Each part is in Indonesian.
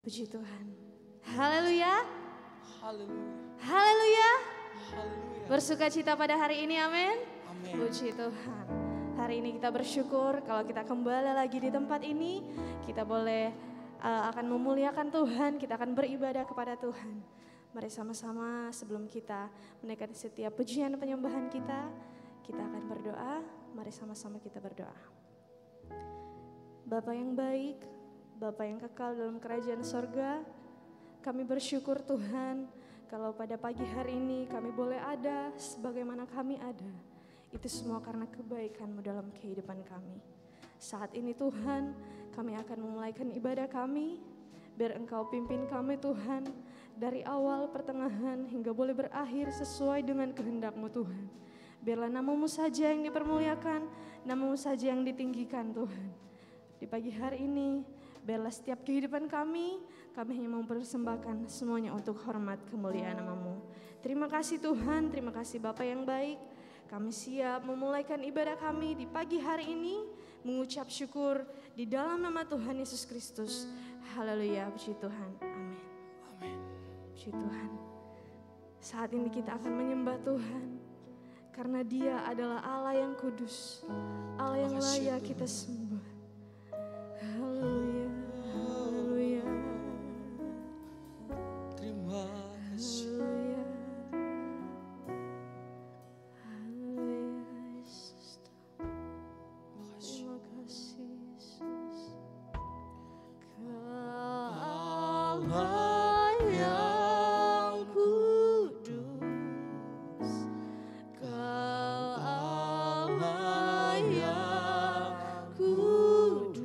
Puji Tuhan. Haleluya. Haleluya. Haleluya. Haleluya. Bersuka cita pada hari ini, amin. Amin. Puji Tuhan. Hari ini kita bersyukur kalau kita kembali lagi di tempat ini. Kita boleh akan memuliakan Tuhan, kita akan beribadah kepada Tuhan. Mari sama-sama sebelum kita menaikkan setiap pujian penyembahan kita akan berdoa. Mari sama-sama kita berdoa. Bapa yang baik, Bapa yang kekal dalam kerajaan sorga, kami bersyukur Tuhan kalau pada pagi hari ini kami boleh ada sebagaimana kami ada. Itu semua karena kebaikan-Mu dalam kehidupan kami. Saat ini Tuhan, kami akan memulaikan ibadah kami, biar Engkau pimpin kami Tuhan, dari awal, pertengahan, hingga boleh berakhir sesuai dengan kehendak-Mu Tuhan. Biarlah nama-Mu saja yang dipermuliakan, nama-Mu saja yang ditinggikan Tuhan. Di pagi hari ini, biarlah setiap kehidupan kami hanya mempersembahkan semuanya untuk hormat kemuliaan nama-Mu. Terima kasih Tuhan, terima kasih Bapa yang baik. Kami siap memulaikan ibadah kami di pagi hari ini, mengucap syukur di dalam nama Tuhan Yesus Kristus. Haleluya, puji Tuhan, amin. Amin. Puji Tuhan. Saat ini kita akan menyembah Tuhan, karena Dia adalah Allah yang kudus, Allah yang layak kita sembah. Haleluya, haleluya. Terima kasih. Haleluya. Haleluya, Yesus. Terima kasih, Yesus. Allah yang kudus, Kau Allah yang kudus,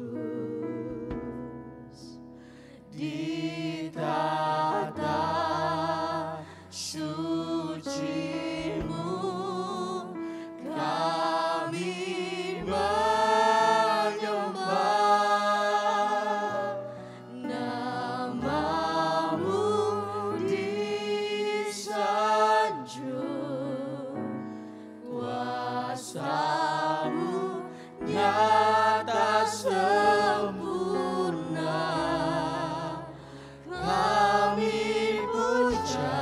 di tata suci-Mu kami menyembah, nama-Mu disanjung, kuasa-Mu nyata sempurna. Kami puja,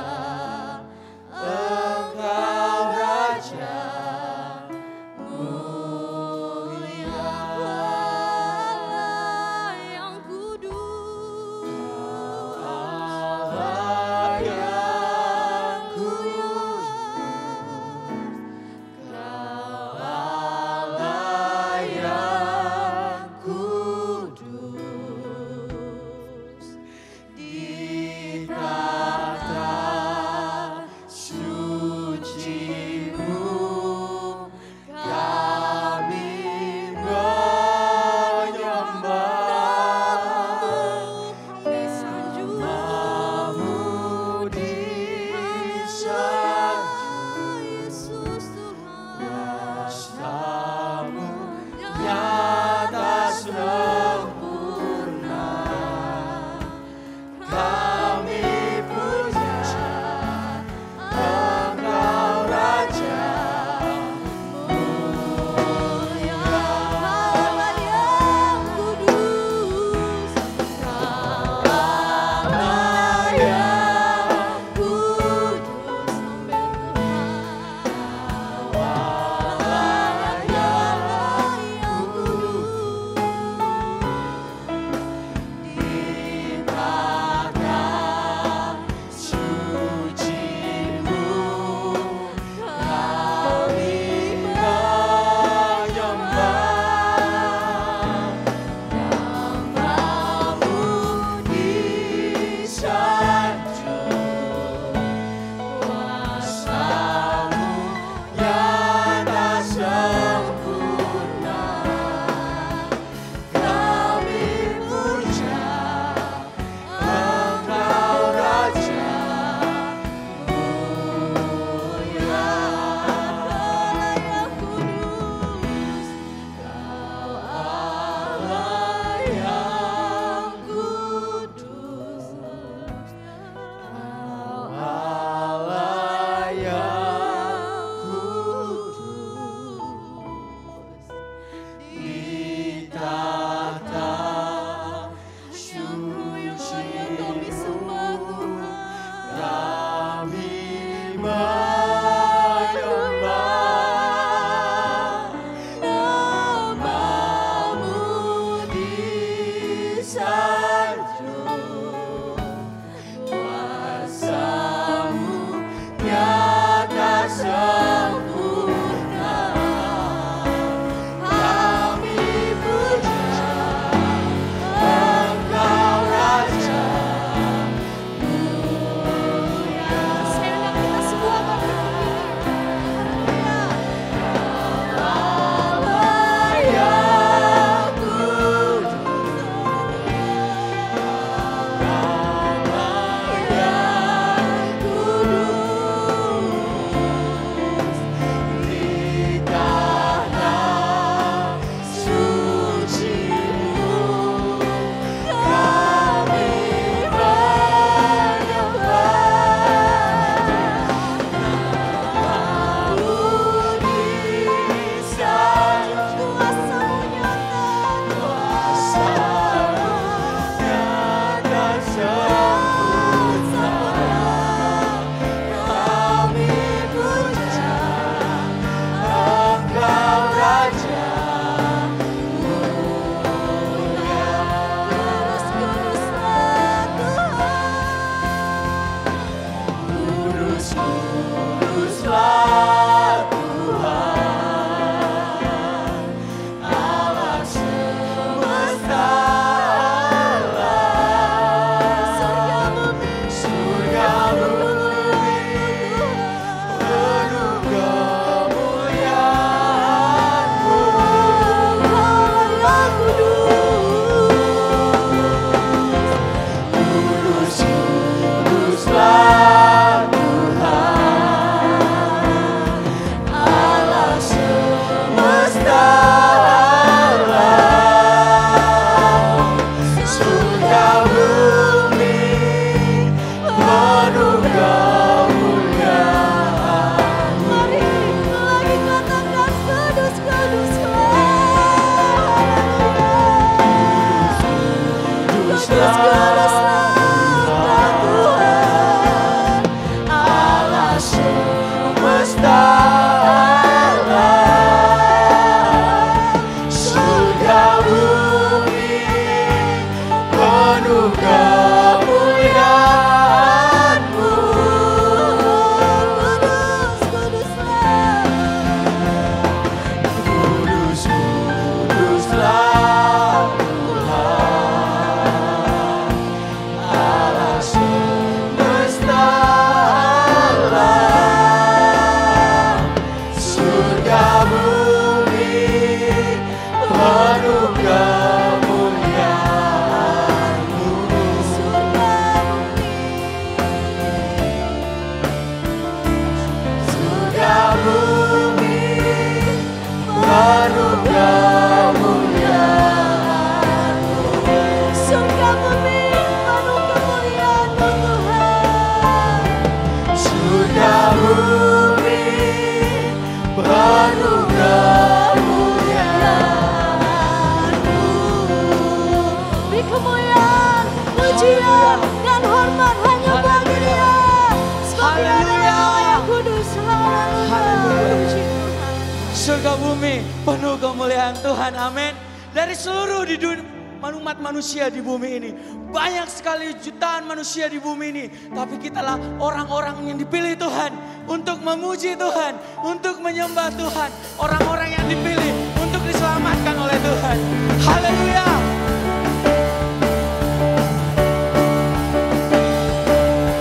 Haleluya. yang kudus. Haleluya. Puji Tuhan. Surga bumi penuh kemuliaan Tuhan. Amin. Dari seluruh di dunia, umat manusia di bumi ini. Banyak sekali jutaan manusia di bumi ini. Tapi kitalah orang-orang yang dipilih Tuhan. Untuk memuji Tuhan. Untuk menyembah Tuhan. Orang-orang yang dipilih untuk diselamatkan oleh Tuhan. Haleluya.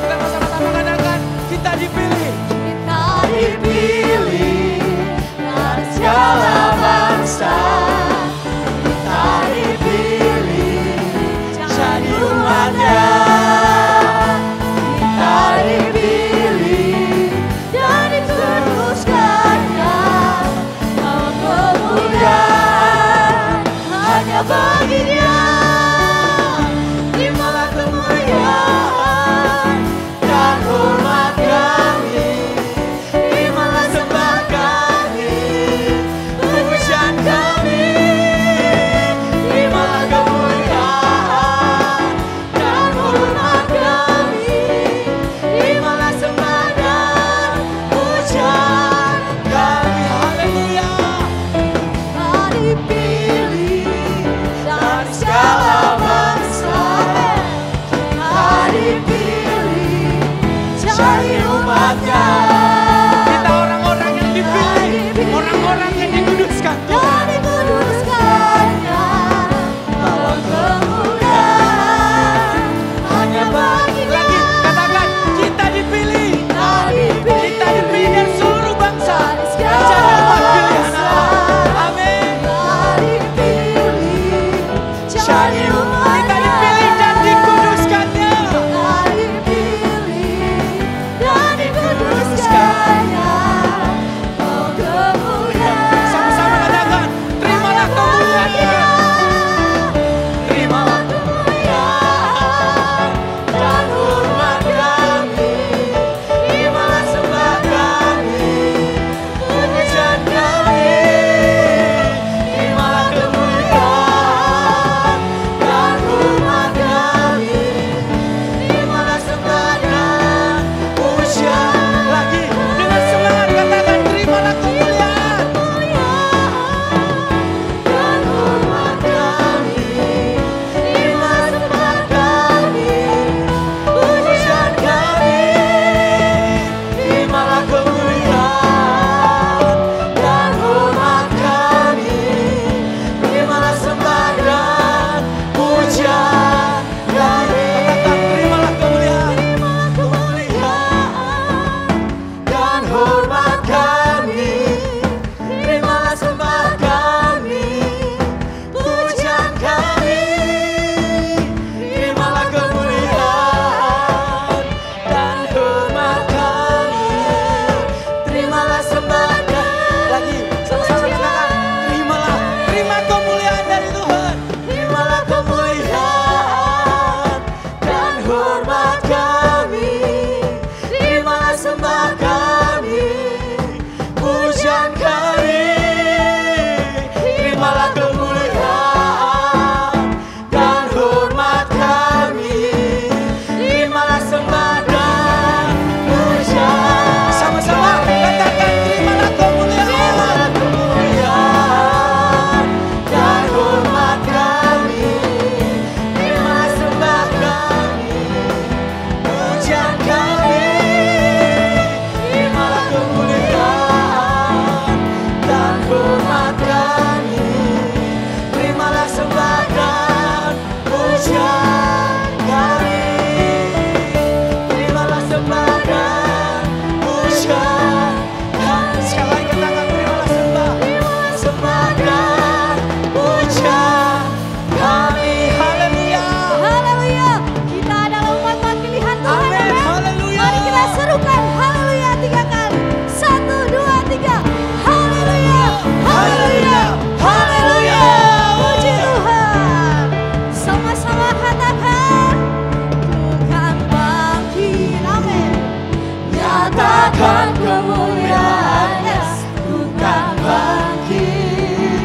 Kita sama-sama katakan kita dipilih. Kita dipilih dari segala bangsa. Kita dipilih jadi umatnya. Kita dipilih dan dikuduskannya. Bahwa kemuliaan hanya bagi Dia. Terimalah kemuliaan dan hormat kami. Terimalah sembah kami, pujian kami. Terimalah kemuliaan dan hormat kami. Terimalah sembah dan pujian kami. Haleluya. Kita dipilih dari segala bangsa. Kita dipilih jadi umatnya. Kita orang-orang yang dipilih, orang-orang yang dikuduskan Dan Tuhan. dikuduskannya. Bahwa kemuliaan hanya bagi Lagi katakan kita dipilih. Kita dipilih dari seluruh bangsa. Jadi umat pilihan Allah. Amin. jadi umatnya. Kita dipilih dan dikuduskannya. Dan dikuduskannya. Oh kemuliaan. Sama-sama katakan terimalah kemuliaan Tuhan. Terimalah kemuliaan dan hormat kami. Terimalah sembah kami, pujian kami. Terimalah kemuliaan dan hormat kami. Terimalah sembah dan pujian. Lagi dengan semangat katakan terimalah kemuliaan. Dan hormat kami, terimalah sembah kami, pujian kami. Terimalah kemuliaan dan hormat kami, terimalah sembah dan pujian kami. Katakan terimalah kemuliaan. Terimalah kemuliaan dan hormat kami. Terimalah sembah kami, pujian kami. Terimalah kemuliaan dan hormat kami. Terimalah sembah dan Lagi sama-sama katakan terimalah. Terima kemuliaan dari Tuhan. terimalah kemuliaan dan hormat kami. Terimalah sembah kami, pujian kami. Terimalah kemuliaan dan hormat kami. Terimalah sembah dan pujian. Sama-sama katakan terimalah kemuliaan. Kemuliaan dan hormat kami. Terimalah sembah kami, pujian kami. Terimalah kemuliaan dan hormat kami. Terimalah sembah dan pujian kami. Terimalah sembah dan pujian kami. Sekali lagi katakan terimalah sembah. Terimalah sembah dan pujian kami. Haleluya. Haleluya. Kita adalah umat pilihan Tuhan. Amin. Amin. Haleluya. Mari kita serukan haleluya 3 kali. 1, 2, 3. Haleluya. Haleluya. Haleluya. Puji Tuhan. Sama-sama katakan. Tuhan bangkit. Amin. Nyatakan kemuliaan-Nya. Tuhan bangkit.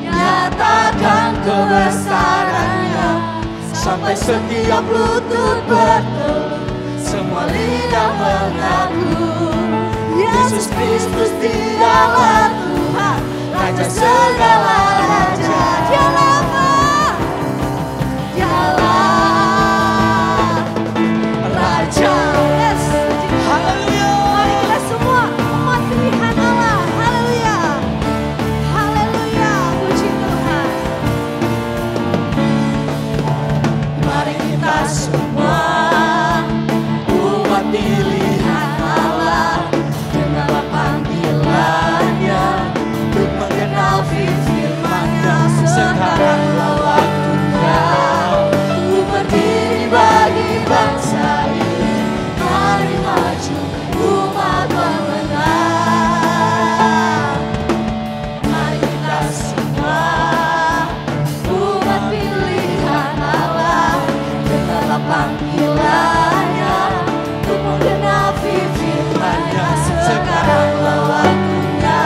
Nyatakan kebesaran-Nya. Sampai setiap lutut bertelut. Semua semua lidah mengaku Yesus Kristus dialah Tuhan, Raja segala raja. Dialah Raja. Yes. Haleluya. Mari kita semua umat pilihan Allah. Haleluya. Haleluya. Puji Tuhan. Mari kita semua umat pilihan Allah, dengarlah panggilannya untuk mengenal firman-Nya. Sekaranglah waktunya untuk berdiri bagi bangsa ini. Mari maju umat pemenang. Mari kita semua umat pilihan Allah, dengarlah panggilannya untuk menggenapi firman-Nya. Sekaranglah waktunya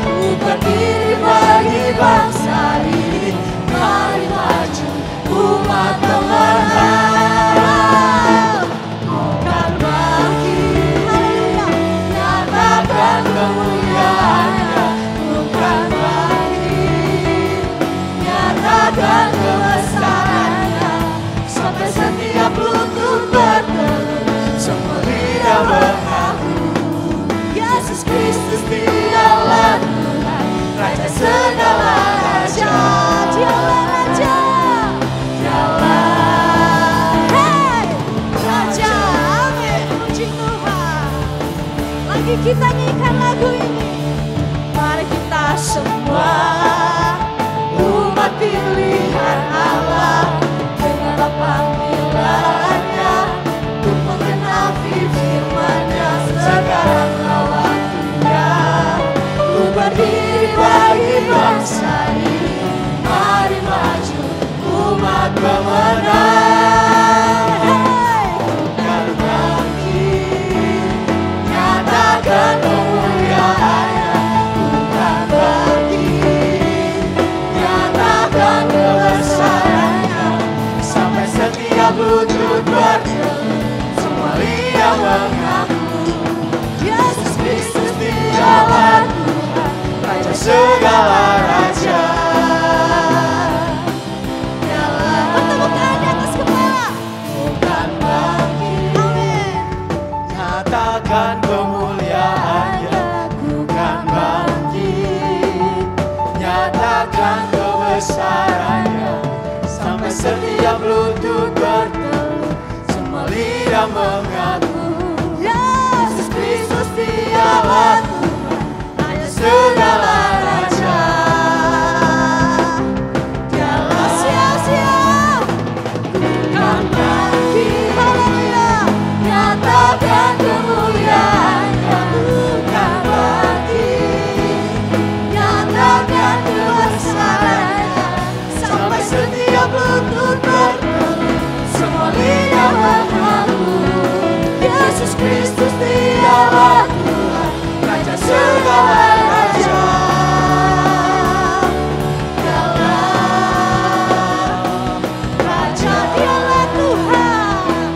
untuk berdiri bagi bangsa ini. Mari maju umat pemenang. Bukan bangkit, nyatakan kemuliaan-Nya. Bukan bangkit, nyatakan kebesaran-Nya. Sampai setiap lutut bertelut, semua lidah mengaku Yesus Kristus dialah Tuhan, Raja segala raja. Dialah Raja, dialah Raja. Amin. Puji Tuhan. Lagi kita nyanyikan lagu ini. Mari kita semua umat pilihan Allah, dengarlah panggilannya untuk mengenapi firman-Nya. Sekaranglah waktunya untuk berdiri bagi bangsa ini. Mari maju umat pemenang. Bukan bangkit, nyatakan kemuliaan-Nya. Bukan bangkit, nyatakan kebesaran-Nya. Sampai setiap lutut bertelut, semua lidah mengaku Yesus Kristus dialah Tuhan, Raja segala raja. Bertepuk tangan di atas kepala. Bukan bangkit, amin, nyatakan kemuliaan-Nya. Bukan bangkit, nyatakan kebesaran-Nya. Sampai setiap lutut bertelut, semua lidah mengaku Yesus Kristus dialah Tuhan, Raja segala raja. Dialah siap-siap, bukan bangkit, haleluya, nyatakan kemuliaan-Nya. Bukan bangkit, nyatakan kebesaran-Nya. Sampai setiap lutut bertelut, semua lidah mengaku Yesus Kristus dialah Tuhan, Raja segala raja. Dialah Raja, dialah Tuhan,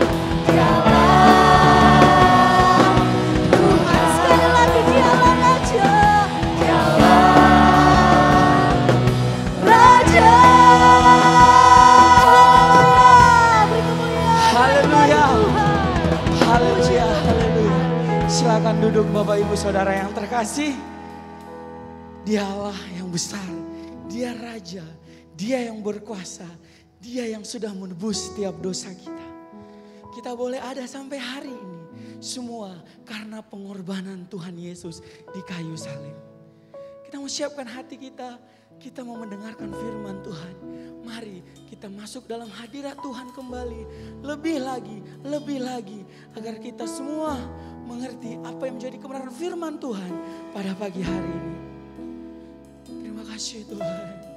dialah Tuhan. Sekali lagi dialah Raja, dialah Raja. Beri kemuliaan. Haleluya. Haleluya, haleluya. Silakan duduk Bapak Ibu Saudara yang terkasih. Dialah yang besar, Dia Raja, Dia yang berkuasa, Dia yang sudah menebus setiap dosa kita. Kita boleh ada sampai hari ini, semua karena pengorbanan Tuhan Yesus di kayu salib. Kita mau siapkan hati kita mau mendengarkan firman Tuhan. Mari kita masuk dalam hadirat Tuhan kembali. Lebih lagi. Agar kita semua mengerti apa yang menjadi kebenaran firman Tuhan pada pagi hari ini. Terima kasih Tuhan.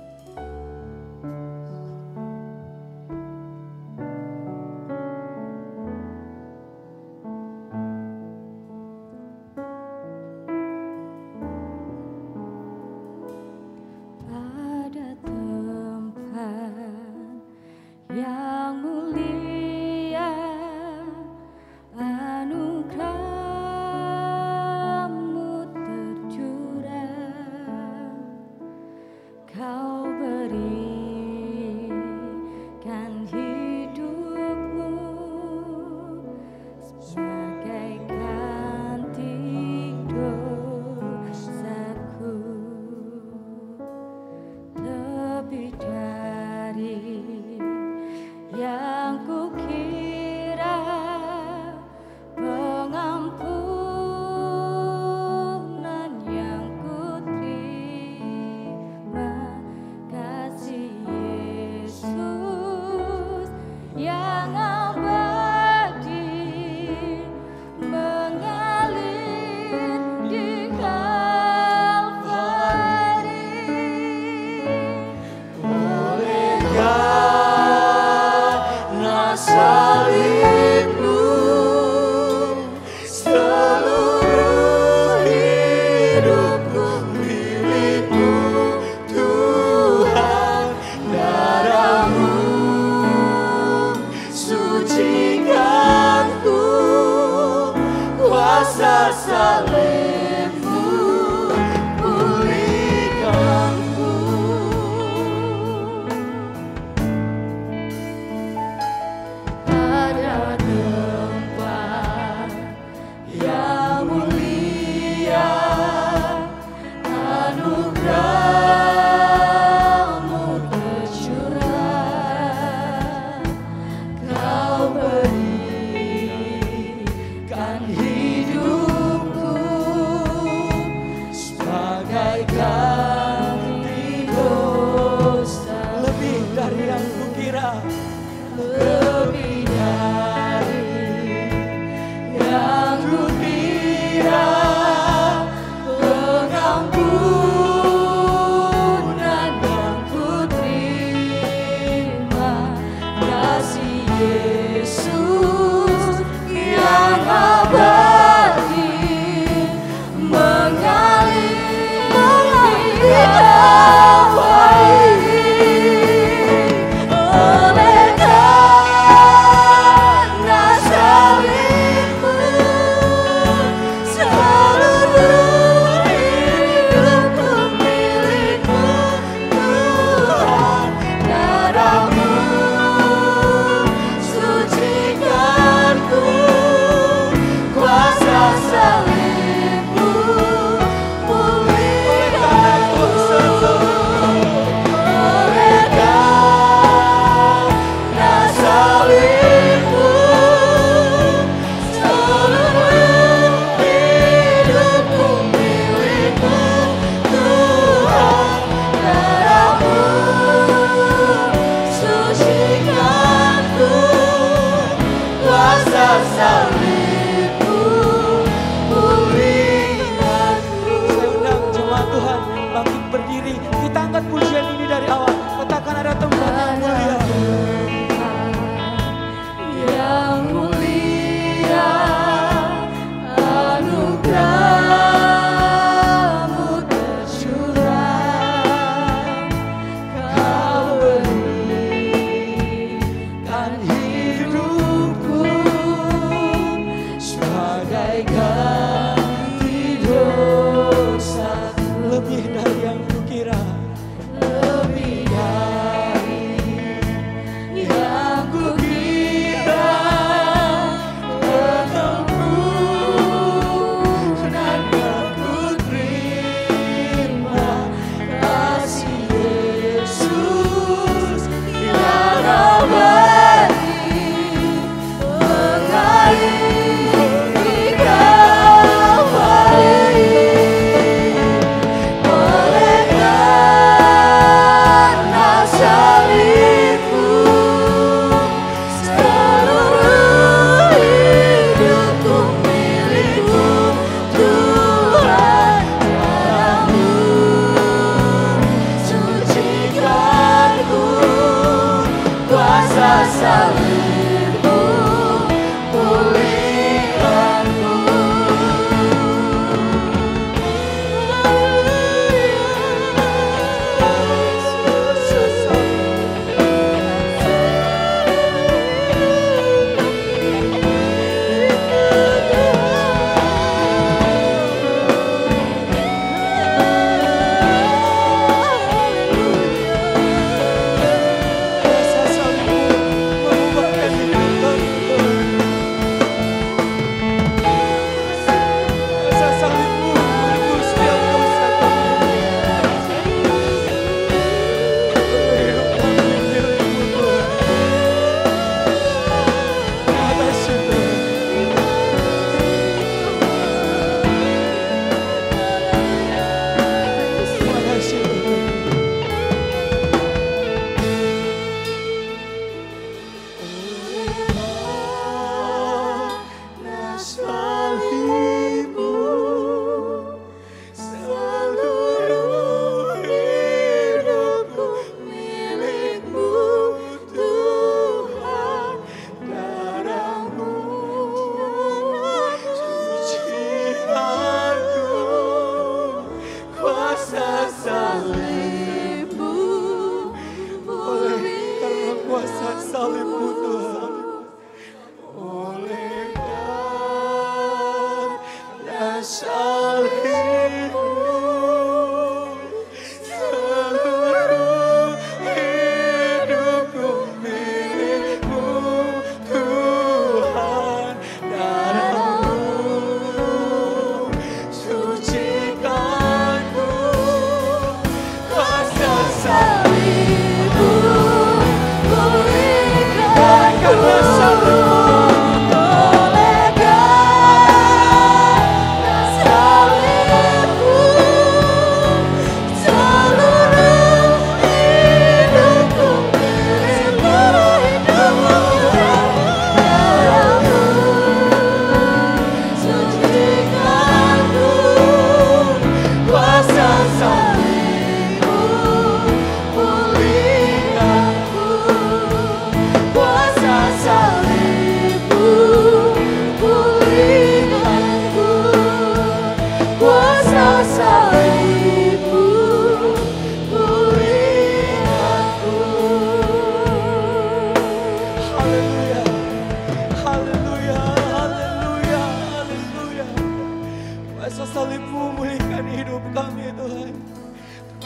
kuasa salibmu pulihkanku. Ada tempat yang mulia, anugerah-Mu tercurah. Kau berikan hidupku sebagaikan dosa. Lebih dari yang kukira, lebih dari yang kukira. Pengampunan yang kuterima, kasih Yesus yang abadi mengalir jiwa ini. Oleh karena salibmu, seluruh hidupku milikmu. Tuhan, darah-Mu sucikanku, kuasa salibmu pulihkanku. Oleh karena salibmu, seluruh hidupku milikmu. Tuhan, darah-Mu sucikanku, kuasa salibmu pulihkanku. salibmu, seluruh hidupku milikmu Tuhan. Darahmu sucikanku, kuasa salibmu pulihkan salibmu.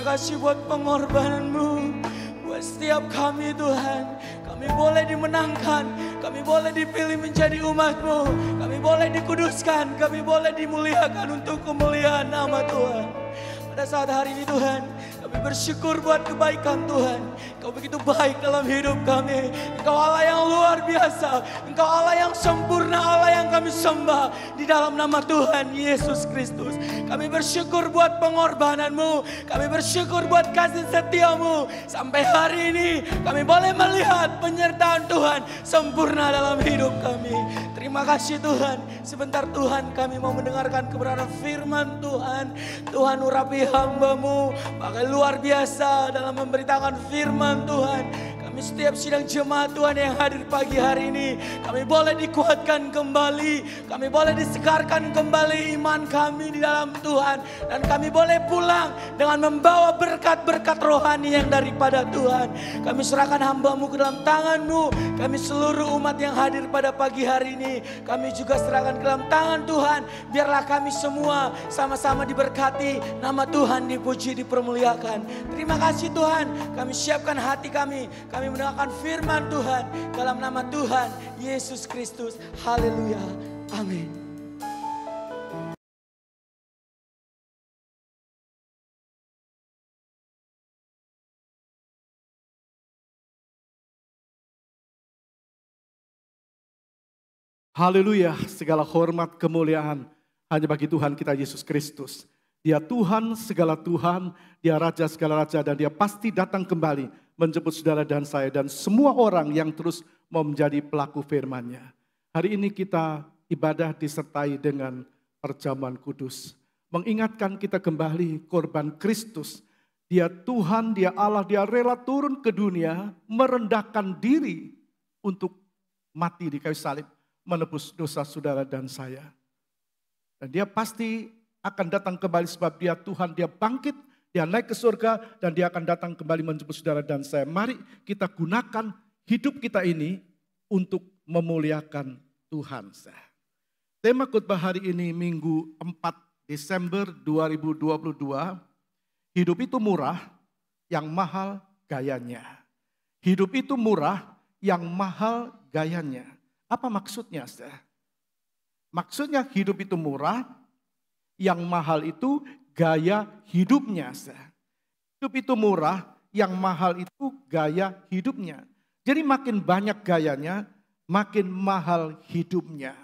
Kasih buat pengorbananmu buat setiap kami Tuhan. Kami boleh dimenangkan, kami boleh dipilih menjadi umat-Mu, kami boleh dikuduskan, kami boleh dimuliakan untuk kemuliaan nama Tuhan. Pada saat hari ini Tuhan, kami bersyukur buat kebaikan Tuhan. Kau begitu baik dalam hidup kami. Engkau Allah yang luar biasa, Engkau Allah yang sempurna, Allah yang kami sembah di dalam nama Tuhan Yesus Kristus. Kami bersyukur buat pengorbanan-Mu, kami bersyukur buat kasih setia-Mu. Sampai hari ini kami boleh melihat penyertaan Tuhan sempurna dalam hidup kami. Terima kasih Tuhan. Sebentar Tuhan kami mau mendengarkan kebenaran firman Tuhan. Tuhan urapi hamba-Mu pakai luar biasa dalam memberitakan firman Tuhan. Kami setiap sidang jemaat Tuhan yang hadir pagi hari ini, kami boleh dikuatkan kembali, kami boleh disegarkan kembali iman kami di dalam Tuhan, dan kami boleh pulang dengan membawa berkat-berkat rohani yang daripada Tuhan. Kami serahkan hamba-Mu ke dalam tangan-Mu. Kami seluruh umat yang hadir pada pagi hari ini, kami juga serahkan ke dalam tangan Tuhan. Biarlah kami semua sama-sama diberkati, nama Tuhan dipuji, dipermuliakan. Terima kasih Tuhan, kami siapkan hati kami mendengarkan firman Tuhan dalam nama Tuhan Yesus Kristus. Haleluya. Amin. Haleluya, segala hormat kemuliaan hanya bagi Tuhan kita Yesus Kristus. Dia Tuhan segala Tuhan, Dia Raja segala Raja, dan Dia pasti datang kembali menjemput saudara dan saya dan semua orang yang terus mau menjadi pelaku firman-Nya. Hari ini kita ibadah disertai dengan perjamuan kudus. Mengingatkan kita kembali korban Kristus. Dia Tuhan, Dia Allah, Dia rela turun ke dunia, merendahkan diri untuk mati di kayu salib, menebus dosa saudara dan saya. Dan Dia pasti akan datang kembali sebab Dia Tuhan, Dia bangkit, Dia naik ke surga, dan Dia akan datang kembali menjemput saudara dan saya. Mari kita gunakan hidup kita ini untuk memuliakan Tuhan. Tema khotbah hari ini Minggu 4 Desember 2022. Hidup itu murah, yang mahal gayanya. Hidup itu murah, yang mahal gayanya. Apa maksudnya? Maksudnya hidup itu murah, yang mahal itu gaya hidupnya. Hidup itu murah, yang mahal itu gaya hidupnya. Jadi makin banyak gayanya, makin mahal hidupnya.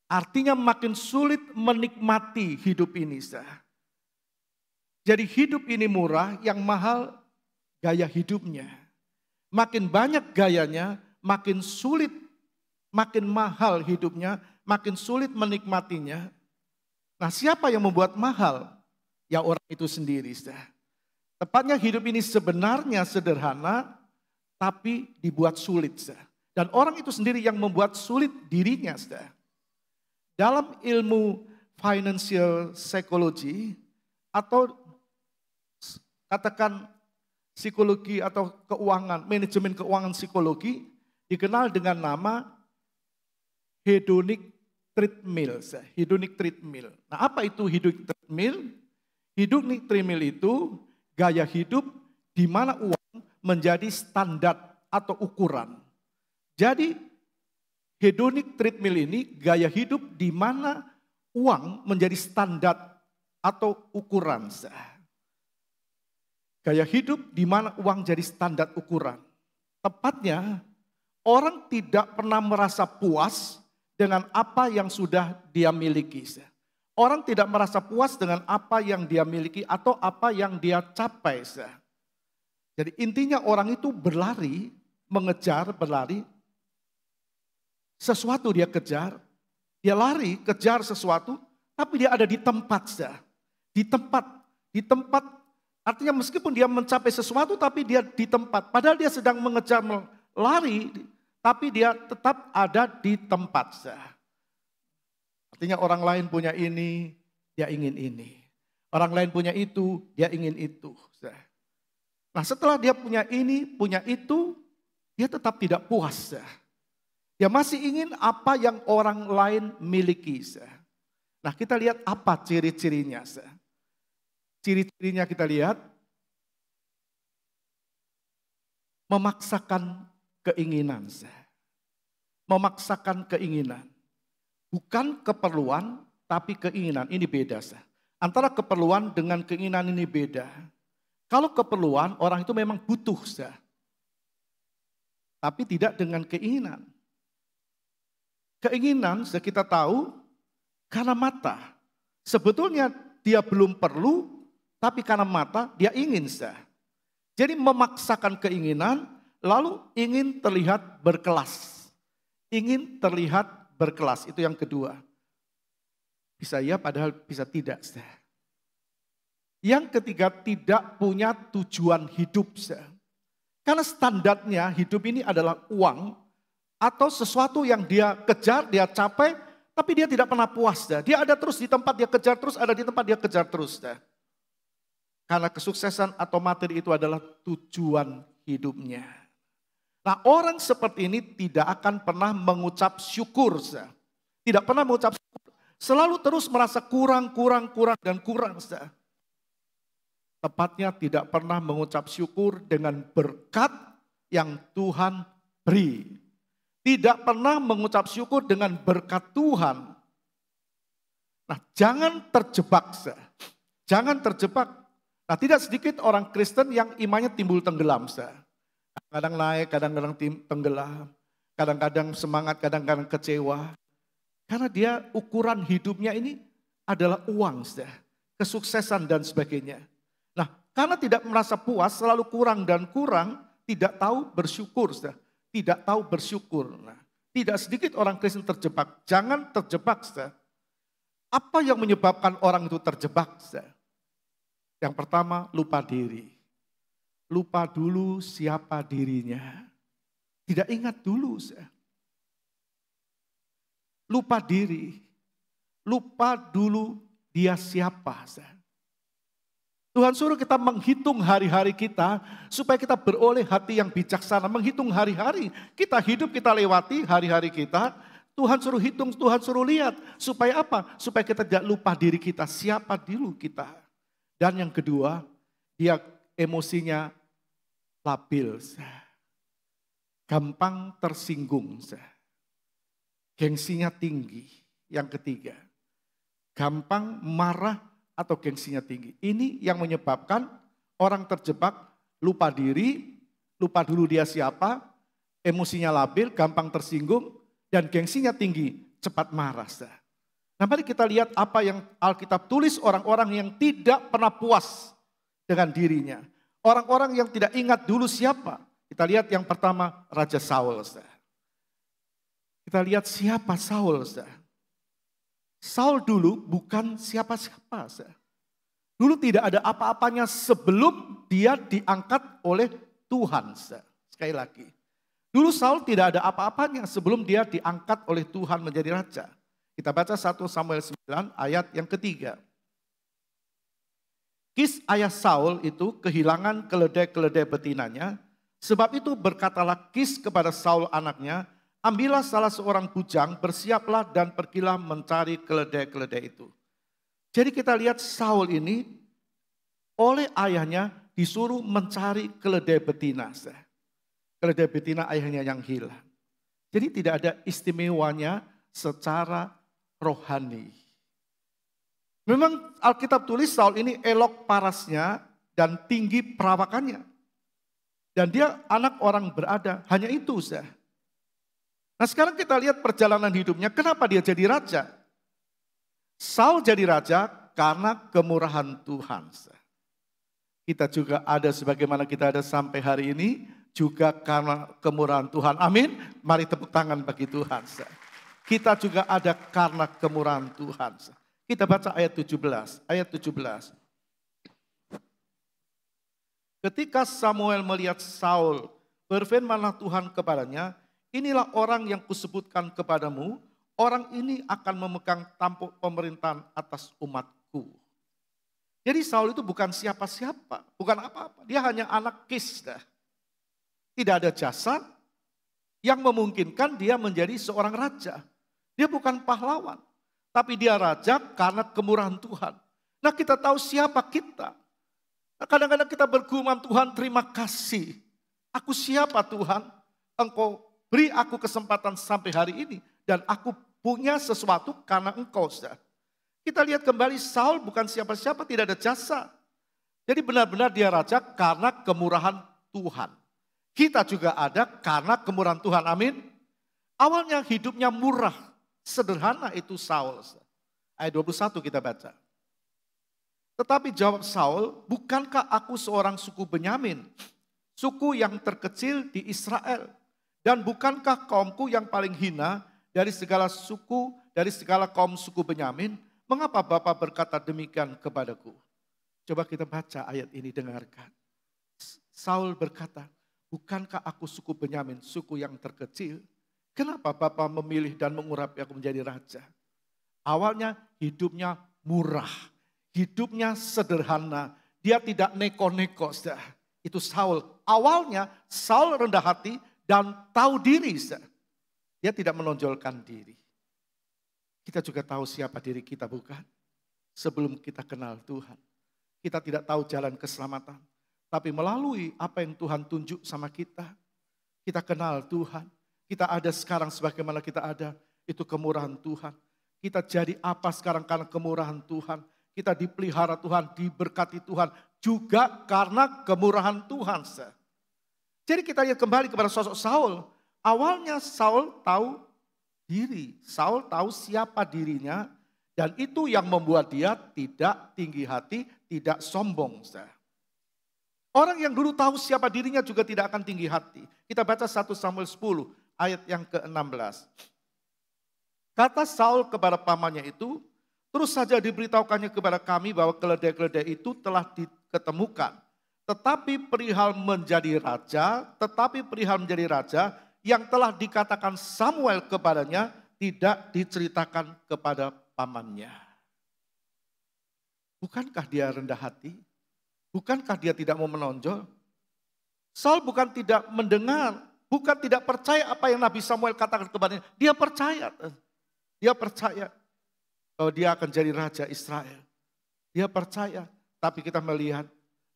Artinya makin sulit menikmati hidup ini. Jadi hidup ini murah, yang mahal gaya hidupnya. Makin banyak gayanya, makin sulit, makin mahal hidupnya, makin sulit menikmatinya. Nah, siapa yang membuat mahal? Ya orang itu sendiri. Tepatnya hidup ini sebenarnya sederhana, tapi dibuat sulit. Dan orang itu sendiri yang membuat sulit dirinya. Dalam ilmu financial psychology atau katakan psikologi atau keuangan, manajemen keuangan psikologi dikenal dengan nama hedonic treadmill. Hedonic treadmill. Nah, apa itu hedonic treadmill? Hedonic treadmill itu gaya hidup di mana uang menjadi standar atau ukuran. Jadi hedonic treadmill ini gaya hidup di mana uang menjadi standar atau ukuran. Gaya hidup di mana uang jadi standar ukuran. Tepatnya, orang tidak pernah merasa puas dengan apa yang sudah dia miliki. Orang tidak merasa puas dengan apa yang dia miliki atau apa yang dia capai. Jadi intinya orang itu berlari, mengejar, berlari. Sesuatu dia kejar, dia lari, kejar sesuatu, tapi dia ada di tempat. Di tempat. Artinya meskipun dia mencapai sesuatu tapi dia di tempat. Padahal dia sedang mengejar lari tapi dia tetap ada di tempat. Artinya orang lain punya ini, dia ingin ini. Orang lain punya itu, dia ingin itu. Nah setelah dia punya ini, punya itu, dia tetap tidak puas. Dia masih ingin apa yang orang lain miliki. Nah kita lihat apa ciri-cirinya. Ciri-cirinya kita lihat, memaksakan keinginan. Memaksakan keinginan. Bukan keperluan, tapi keinginan. Ini beda. Antara keperluan dengan keinginan ini beda. Kalau keperluan, orang itu memang butuh. Tapi tidak dengan keinginan. Keinginan, kita tahu, karena mata. Sebetulnya dia belum perlu, tapi karena mata dia ingin. Jadi memaksakan keinginan, lalu ingin terlihat berkelas. Ingin terlihat berkelas, itu yang kedua. Bisa ya, padahal bisa tidak. Yang ketiga, tidak punya tujuan hidup. Karena standarnya hidup ini adalah uang, atau sesuatu yang dia kejar, dia capai, tapi dia tidak pernah puas. Dia ada terus di tempat dia kejar terus, ada di tempat dia kejar terus. Karena kesuksesan atau materi itu adalah tujuan hidupnya. Nah orang seperti ini tidak akan pernah mengucap syukur. Tidak pernah mengucap syukur. Selalu terus merasa kurang, dan kurang. Tepatnya tidak pernah mengucap syukur dengan berkat yang Tuhan beri. Tidak pernah mengucap syukur dengan berkat Tuhan. Nah jangan terjebak. Jangan terjebak. Nah tidak sedikit orang Kristen yang imannya timbul tenggelam. Kadang naik, kadang-kadang tenggelam. Kadang-kadang semangat, kadang-kadang kecewa. Karena dia ukuran hidupnya ini adalah uang. Kesuksesan dan sebagainya. Nah karena tidak merasa puas, selalu kurang dan kurang, tidak tahu bersyukur. Tidak tahu bersyukur. Nah, tidak sedikit orang Kristen terjebak. Jangan terjebak. Apa yang menyebabkan orang itu terjebak? Yang pertama, lupa diri. Lupa dulu siapa dirinya. Tidak ingat dulu. Lupa diri. Lupa dulu dia siapa. Tuhan suruh kita menghitung hari-hari kita supaya kita beroleh hati yang bijaksana. Menghitung hari-hari. Kita hidup, kita lewati hari-hari kita. Tuhan suruh hitung, Tuhan suruh lihat. Supaya apa? Supaya kita tidak lupa diri kita. Siapa dulu kita. Dan yang kedua, dia emosinya labil. Gampang tersinggung. Gengsinya tinggi. Yang ketiga, gampang marah atau gengsinya tinggi. Ini yang menyebabkan orang terjebak, lupa diri, lupa dulu dia siapa, emosinya labil, gampang tersinggung, dan gengsinya tinggi, cepat marah. Nah mari kita lihat apa yang Alkitab tulis orang-orang yang tidak pernah puas dengan dirinya. Orang-orang yang tidak ingat dulu siapa. Kita lihat yang pertama Raja Saul. Kita lihat siapa Saul. Saul dulu bukan siapa-siapa. Dulu tidak ada apa-apanya sebelum dia diangkat oleh Tuhan. Sekali lagi. Dulu Saul tidak ada apa-apanya sebelum dia diangkat oleh Tuhan menjadi raja. Kita baca 1 Samuel 9 ayat yang ketiga. Kis ayah Saul itu kehilangan keledai-keledai betinanya. Sebab itu berkatalah Kis kepada Saul anaknya, ambillah salah seorang bujang, bersiaplah dan pergilah mencari keledai-keledai itu. Jadi kita lihat Saul ini oleh ayahnya disuruh mencari keledai betina. Keledai betina ayahnya yang hilang. Jadi tidak ada istimewanya secara rohani. Memang Alkitab tulis Saul ini elok parasnya dan tinggi perawakannya. Dan dia anak orang berada, hanya itu. Nah sekarang kita lihat perjalanan hidupnya, kenapa dia jadi raja? Saul jadi raja karena kemurahan Tuhan. Kita juga ada sebagaimana kita ada sampai hari ini, juga karena kemurahan Tuhan. Amin. Mari tepuk tangan bagi Tuhan. Kita juga ada karena kemurahan Tuhan. Kita baca ayat 17. Ayat 17. Ketika Samuel melihat Saul, berfirmanlah Tuhan kepadanya, inilah orang yang kusebutkan kepadamu, orang ini akan memegang tampuk pemerintahan atas umatku. Jadi Saul itu bukan siapa-siapa, bukan apa-apa. Dia hanya anak Kis. Tidak ada jasa yang memungkinkan dia menjadi seorang raja. Dia bukan pahlawan, tapi dia raja karena kemurahan Tuhan. Nah kita tahu siapa kita. Nah, kadang-kadang kita bergumam, Tuhan terima kasih. Aku siapa Tuhan? Engkau beri aku kesempatan sampai hari ini. Dan aku punya sesuatu karena Engkau. Kita lihat kembali Saul bukan siapa-siapa, tidak ada jasa. Jadi benar-benar dia raja karena kemurahan Tuhan. Kita juga ada karena kemurahan Tuhan, amin. Awalnya hidupnya murah, sederhana itu Saul. Ayat 21 kita baca. Tetapi jawab Saul, bukankah aku seorang suku Benyamin, suku yang terkecil di Israel? Dan bukankah kaumku yang paling hina dari segala suku, dari segala kaum suku Benyamin? Mengapa Bapak berkata demikian kepadaku? Coba kita baca ayat ini, dengarkan. Saul berkata, bukankah aku suku Benyamin, suku yang terkecil? Kenapa Bapak memilih dan mengurapi aku menjadi raja? Awalnya hidupnya murah. Hidupnya sederhana, dia tidak neko-neko. Itu Saul. Awalnya Saul rendah hati dan tahu diri. Dia tidak menonjolkan diri. Kita juga tahu siapa diri kita, bukan? Sebelum kita kenal Tuhan. Kita tidak tahu jalan keselamatan. Tapi melalui apa yang Tuhan tunjuk sama kita. Kita kenal Tuhan. Kita ada sekarang sebagaimana kita ada. Itu kemurahan Tuhan. Kita jadi apa sekarang karena kemurahan Tuhan. Kita dipelihara Tuhan, diberkati Tuhan. Juga karena kemurahan Tuhan. Jadi kita lihat kembali kepada sosok Saul. Awalnya Saul tahu diri. Saul tahu siapa dirinya. Dan itu yang membuat dia tidak tinggi hati, tidak sombong. Orang yang dulu tahu siapa dirinya juga tidak akan tinggi hati. Kita baca 1 Samuel 10 ayat yang ke-16. Kata Saul kepada pamannya itu, terus saja diberitahukannya kepada kami bahwa keledai-keledai itu telah diketemukan. Tetapi perihal menjadi raja yang telah dikatakan Samuel kepadanya tidak diceritakan kepada pamannya. Bukankah dia rendah hati? Bukankah dia tidak mau menonjol? Saul bukan tidak mendengar, bukan tidak percaya apa yang Nabi Samuel katakan kepadanya. Dia percaya. Dia percaya bahwa dia akan jadi raja Israel. Dia percaya, tapi kita melihat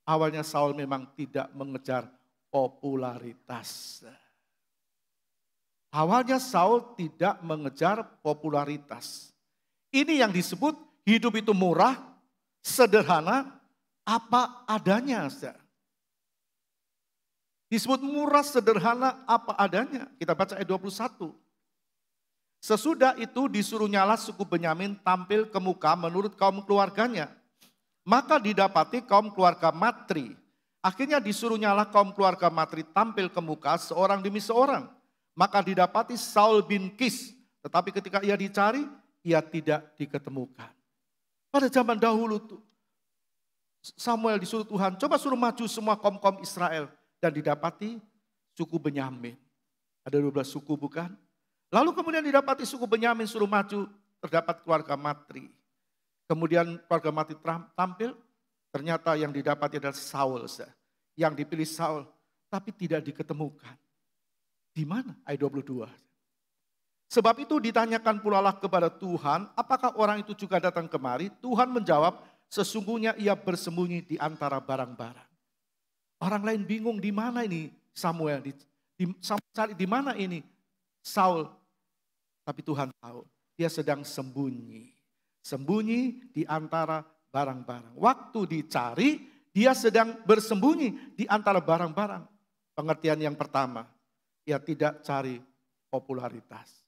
awalnya Saul memang tidak mengejar popularitas. Awalnya Saul tidak mengejar popularitas. Ini yang disebut hidup itu murah, sederhana, apa adanya. Disebut murah, sederhana, apa adanya. Kita baca ayat 21. Sesudah itu disuruh nyala suku Benyamin tampil ke muka menurut kaum keluarganya. Maka didapati kaum keluarga Matri. Akhirnya disuruh nyala kaum keluarga Matri tampil ke muka seorang demi seorang. Maka didapati Saul bin Kis. Tetapi ketika ia dicari, ia tidak diketemukan. Pada zaman dahulu tuh, Samuel disuruh Tuhan, coba suruh maju semua kaum-kaum Israel. Dan didapati suku Benyamin. Ada 12 suku bukan? Lalu kemudian didapati suku Benyamin suruh maju, terdapat keluarga Matri. Kemudian keluarga Matri tampil, ternyata yang didapati adalah Saul. Yang dipilih Saul, tapi tidak diketemukan. Di mana? Ayat 22. Sebab itu ditanyakan pula lah kepada Tuhan, apakah orang itu juga datang kemari? Tuhan menjawab, sesungguhnya ia bersembunyi di antara barang-barang. Orang lain bingung, di mana ini Samuel? Di mana ini Saul? Tapi Tuhan tahu, dia sedang sembunyi. Sembunyi di antara barang-barang. Waktu dicari, dia sedang bersembunyi di antara barang-barang. Pengertian yang pertama, dia tidak cari popularitas.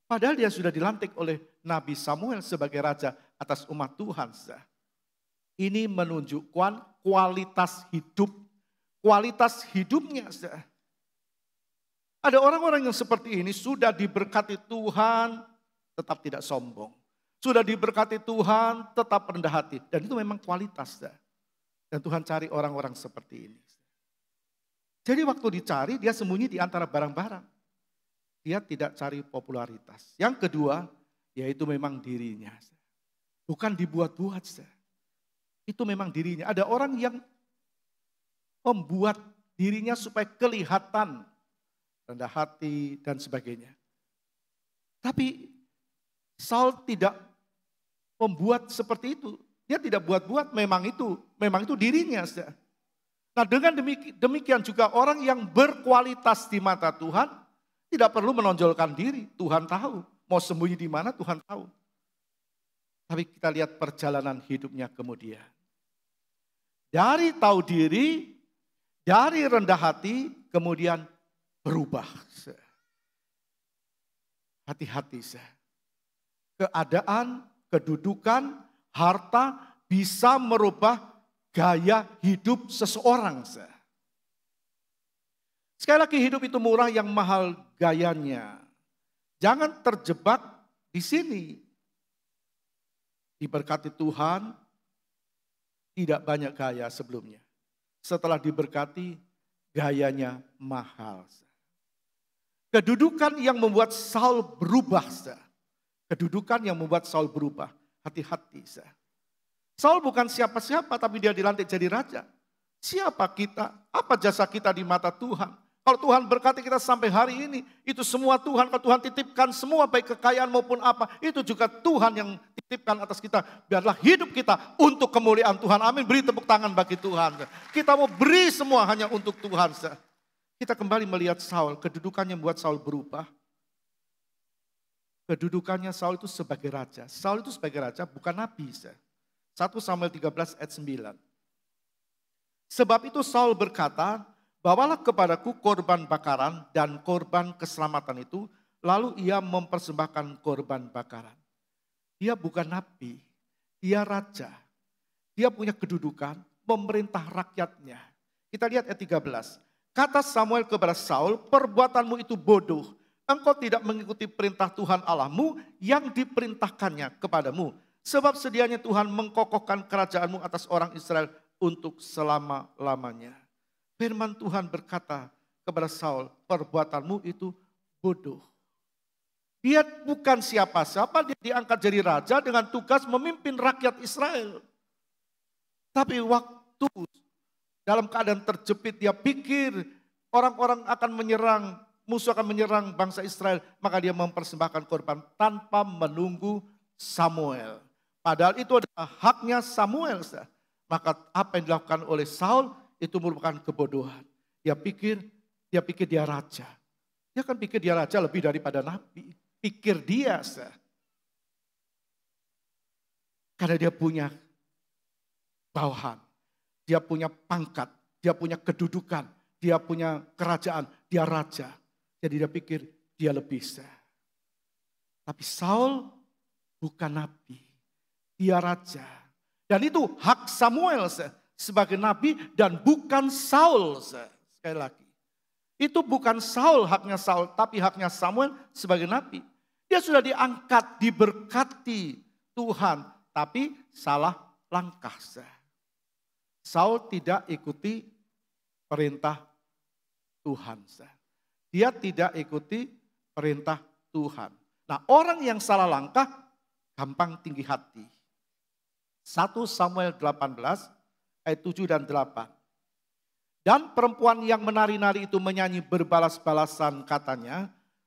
Padahal dia sudah dilantik oleh Nabi Samuel sebagai raja atas umat Tuhan. Ini menunjukkan kualitas hidup. Kualitas hidupnya. Ada orang-orang yang seperti ini sudah diberkati Tuhan, tetap tidak sombong. Sudah diberkati Tuhan, tetap rendah hati. Dan itu memang kualitas. Dan Tuhan cari orang-orang seperti ini. Jadi waktu dicari, dia sembunyi di antara barang-barang. Dia tidak cari popularitas. Yang kedua, yaitu memang dirinya. Bukan dibuat-buat. Itu memang dirinya. Ada orang yang membuat dirinya supaya kelihatan rendah hati dan sebagainya. Tapi Saul tidak membuat seperti itu. Dia tidak buat-buat, memang itu dirinya. Nah dengan demikian juga orang yang berkualitas di mata Tuhan, tidak perlu menonjolkan diri, Tuhan tahu. Mau sembunyi di mana Tuhan tahu. Tapi kita lihat perjalanan hidupnya kemudian. Dari tahu diri, dari rendah hati, kemudian berubah. Hati-hati. Keadaan, kedudukan, harta bisa merubah gaya hidup seseorang. Sekali lagi hidup itu murah yang mahal gayanya. Jangan terjebak di sini. Diberkati Tuhan, tidak banyak gaya sebelumnya. Setelah diberkati, gayanya mahal. Kedudukan yang membuat Saul berubah. Kedudukan yang membuat Saul berubah. Hati-hati. Saul bukan siapa-siapa tapi dia dilantik jadi raja. Siapa kita? Apa jasa kita di mata Tuhan? Kalau Tuhan berkati kita sampai hari ini, itu semua Tuhan. Kalau Tuhan titipkan semua baik kekayaan maupun apa, itu juga Tuhan yang titipkan atas kita. Biarlah hidup kita untuk kemuliaan Tuhan. Amin. Beri tepuk tangan bagi Tuhan. Kita mau beri semua hanya untuk Tuhan. Kita kembali melihat Saul, kedudukannya membuat Saul berubah. Kedudukannya Saul itu sebagai raja. Saul itu sebagai raja bukan nabi. 1 Samuel 13 ayat 9. Sebab itu Saul berkata, bawalah kepadaku korban bakaran dan korban keselamatan itu, lalu ia mempersembahkan korban bakaran. Dia bukan nabi, dia raja. Dia punya kedudukan, memerintah rakyatnya. Kita lihat ayat 13. Kata Samuel kepada Saul, perbuatanmu itu bodoh. Engkau tidak mengikuti perintah Tuhan Allahmu yang diperintahkannya kepadamu. Sebab sedianya Tuhan mengkokohkan kerajaanmu atas orang Israel untuk selama-lamanya. Firman Tuhan berkata kepada Saul, perbuatanmu itu bodoh. Dia bukan siapa-siapa, dia diangkat jadi raja dengan tugas memimpin rakyat Israel. Tapi waktu dalam keadaan terjepit, dia pikir orang-orang akan menyerang, musuh akan menyerang bangsa Israel. Maka dia mempersembahkan korban tanpa menunggu Samuel. Padahal itu adalah haknya Samuel. Maka apa yang dilakukan oleh Saul, itu merupakan kebodohan. Dia pikir dia raja. Dia kan pikir dia raja lebih daripada nabi. Pikir dia. Karena dia punya bawahan. Dia punya pangkat. Dia punya kedudukan. Dia punya kerajaan. Dia raja. Jadi dia pikir dia lebih. Tapi Saul bukan nabi. Dia raja. Dan itu hak Samuel sebagai nabi dan bukan Saul. Sekali lagi. Itu bukan Saul, haknya Saul, tapi haknya Samuel sebagai nabi. Dia sudah diangkat, diberkati Tuhan, tapi salah langkah. Saul tidak ikuti perintah Tuhan. Dia tidak ikuti perintah Tuhan. Nah, orang yang salah langkah gampang tinggi hati. 1 Samuel 18 ayat 7 dan 8. Dan perempuan yang menari-nari itu menyanyi berbalas-balasan katanya,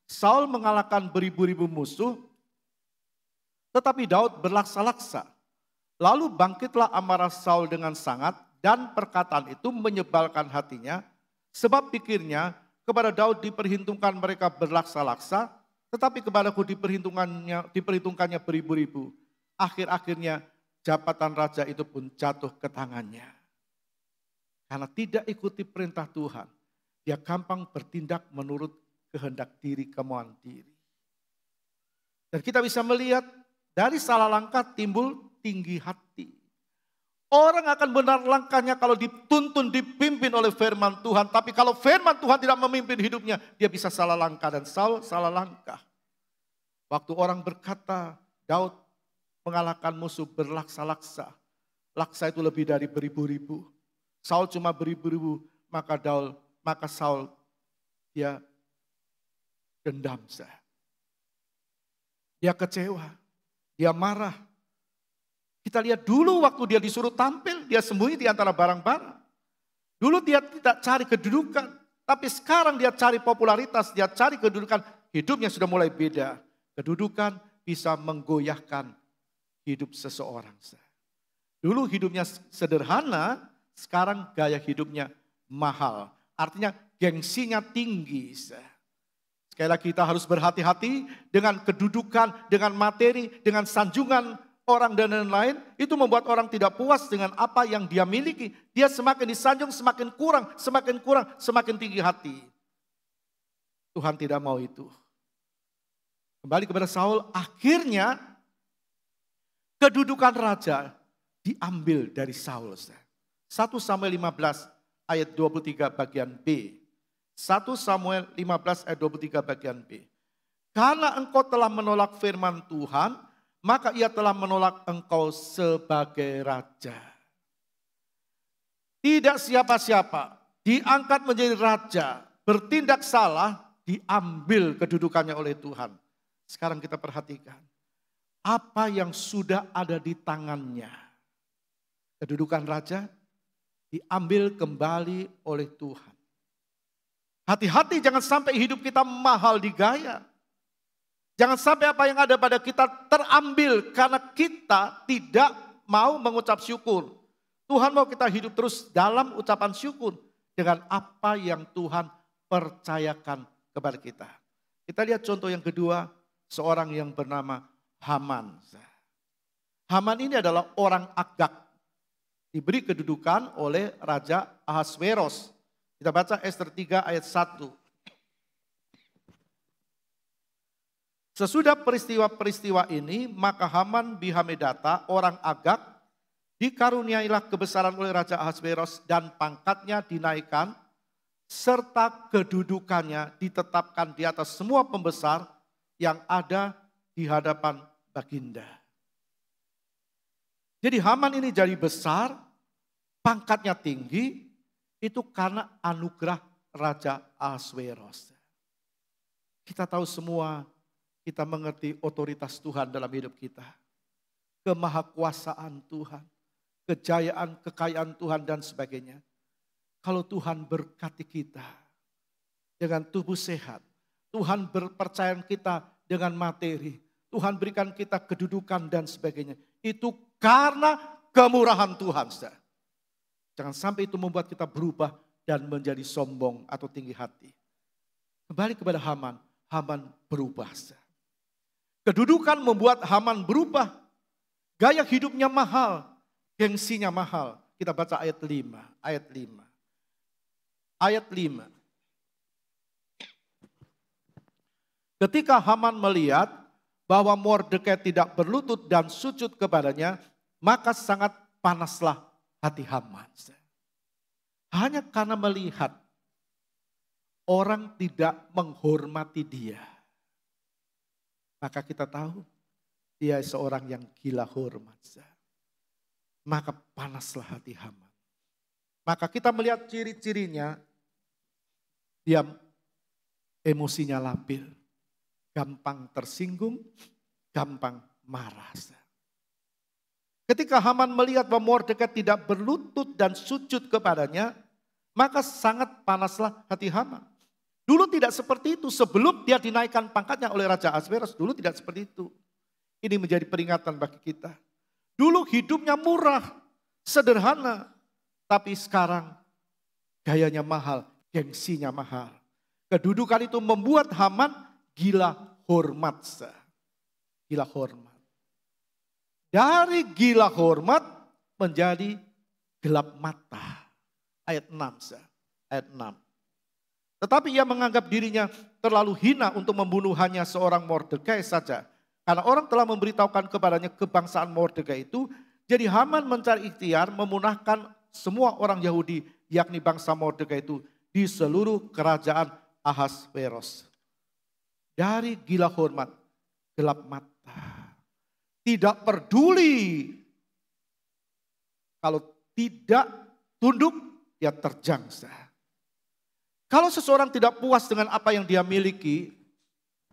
Saul mengalahkan beribu-ribu musuh, tetapi Daud berlaksa-laksa. Lalu bangkitlah amarah Saul dengan sangat, dan perkataan itu menyebalkan hatinya, sebab pikirnya kepada Daud diperhitungkan mereka berlaksa-laksa, tetapi kepadaku diperhitungkannya beribu-ribu. Akhir-akhirnya jabatan raja itu pun jatuh ke tangannya. Karena tidak ikuti perintah Tuhan, dia gampang bertindak menurut kehendak diri, kemauan diri. Dan kita bisa melihat dari salah langkah timbul tinggi hati. Orang akan benar langkahnya kalau dituntun, dipimpin oleh firman Tuhan. Tapi kalau firman Tuhan tidak memimpin hidupnya, dia bisa salah langkah. Dan Saul salah langkah. Waktu orang berkata, Daud mengalahkan musuh berlaksa-laksa. Laksa itu lebih dari beribu-ribu. Saul cuma beribu-ribu, maka Saul dia dendam. Dia kecewa, dia marah. Kita lihat dulu waktu dia disuruh tampil, dia sembunyi di antara barang-barang. Dulu dia tidak cari kedudukan, tapi sekarang dia cari popularitas, dia cari kedudukan. Hidupnya sudah mulai beda. Kedudukan bisa menggoyahkan hidup seseorang. Dulu hidupnya sederhana, sekarang gaya hidupnya mahal. Artinya gengsinya tinggi. Sekali lagi kita harus berhati-hati dengan kedudukan, dengan materi, dengan sanjungan orang dan lain-lain. Itu membuat orang tidak puas dengan apa yang dia miliki. Dia semakin disanjung, semakin kurang, semakin tinggi hati. Tuhan tidak mau itu. Kembali kepada Saul, akhirnya kedudukan raja diambil dari Saul. 1 Samuel 15 ayat 23 bagian B. 1 Samuel 15 ayat 23 bagian B. Karena engkau telah menolak firman Tuhan, maka ia telah menolak engkau sebagai raja. Tidak siapa-siapa diangkat menjadi raja, bertindak salah, diambil kedudukannya oleh Tuhan. Sekarang kita perhatikan, apa yang sudah ada di tangannya. Kedudukan raja diambil kembali oleh Tuhan. Hati-hati jangan sampai hidup kita mahal digaya. Jangan sampai apa yang ada pada kita terambil karena kita tidak mau mengucap syukur. Tuhan mau kita hidup terus dalam ucapan syukur dengan apa yang Tuhan percayakan kepada kita. Kita lihat contoh yang kedua, seorang yang bernama Haman. Haman ini adalah orang Agag, diberi kedudukan oleh Raja Ahasveros. Kita baca Ester 3 ayat 1. Sesudah peristiwa-peristiwa ini, maka Haman Bihamedata, orang Agag, dikaruniailah kebesaran oleh Raja Ahasveros dan pangkatnya dinaikkan, serta kedudukannya ditetapkan di atas semua pembesar yang ada di hadapan Baginda. Jadi Haman ini jadi besar, pangkatnya tinggi, itu karena anugerah Raja Ahasveros. Kita tahu semua, kita mengerti otoritas Tuhan dalam hidup kita. Kemahakuasaan Tuhan, kejayaan, kekayaan Tuhan dan sebagainya. Kalau Tuhan berkati kita dengan tubuh sehat, Tuhan berpercayaan kita dengan materi, Tuhan berikan kita kedudukan dan sebagainya. Itu karena kemurahan Tuhan. Jangan sampai itu membuat kita berubah dan menjadi sombong atau tinggi hati. Kembali kepada Haman, Haman berubah. Kedudukan membuat Haman berubah. Gaya hidupnya mahal, gengsinya mahal. Kita baca ayat 5, ayat 5. Ayat 5. Ketika Haman melihat bahwa Mordekai tidak berlutut dan sujud kepadanya, maka sangat panaslah hati Haman. Hanya karena melihat orang tidak menghormati dia. Maka kita tahu dia seorang yang gila hormat. Maka panaslah hati Haman. Maka kita melihat ciri-cirinya, dia emosinya labil, gampang tersinggung, gampang marah. Ketika Haman melihat bahwa Mordekai tidak berlutut dan sujud kepadanya, maka sangat panaslah hati Haman. Dulu tidak seperti itu, sebelum dia dinaikkan pangkatnya oleh Raja Ahasveros, dulu tidak seperti itu. Ini menjadi peringatan bagi kita. Dulu hidupnya murah, sederhana, tapi sekarang gayanya mahal, gengsinya mahal. Kedudukan itu membuat Haman gila hormat. Gila hormat. Dari gila hormat menjadi gelap mata. Ayat 6. Ayat 6. Tetapi ia menganggap dirinya terlalu hina untuk membunuh hanya seorang Mordekai saja. Karena orang telah memberitahukan kepadanya kebangsaan Mordekai itu. Jadi Haman mencari ikhtiar memunahkan semua orang Yahudi, yakni bangsa Mordekai itu, di seluruh kerajaan Ahasveros. Dari gila hormat, gelap mata. Tidak peduli. Kalau tidak tunduk, dia terjangsa. Kalau seseorang tidak puas dengan apa yang dia miliki,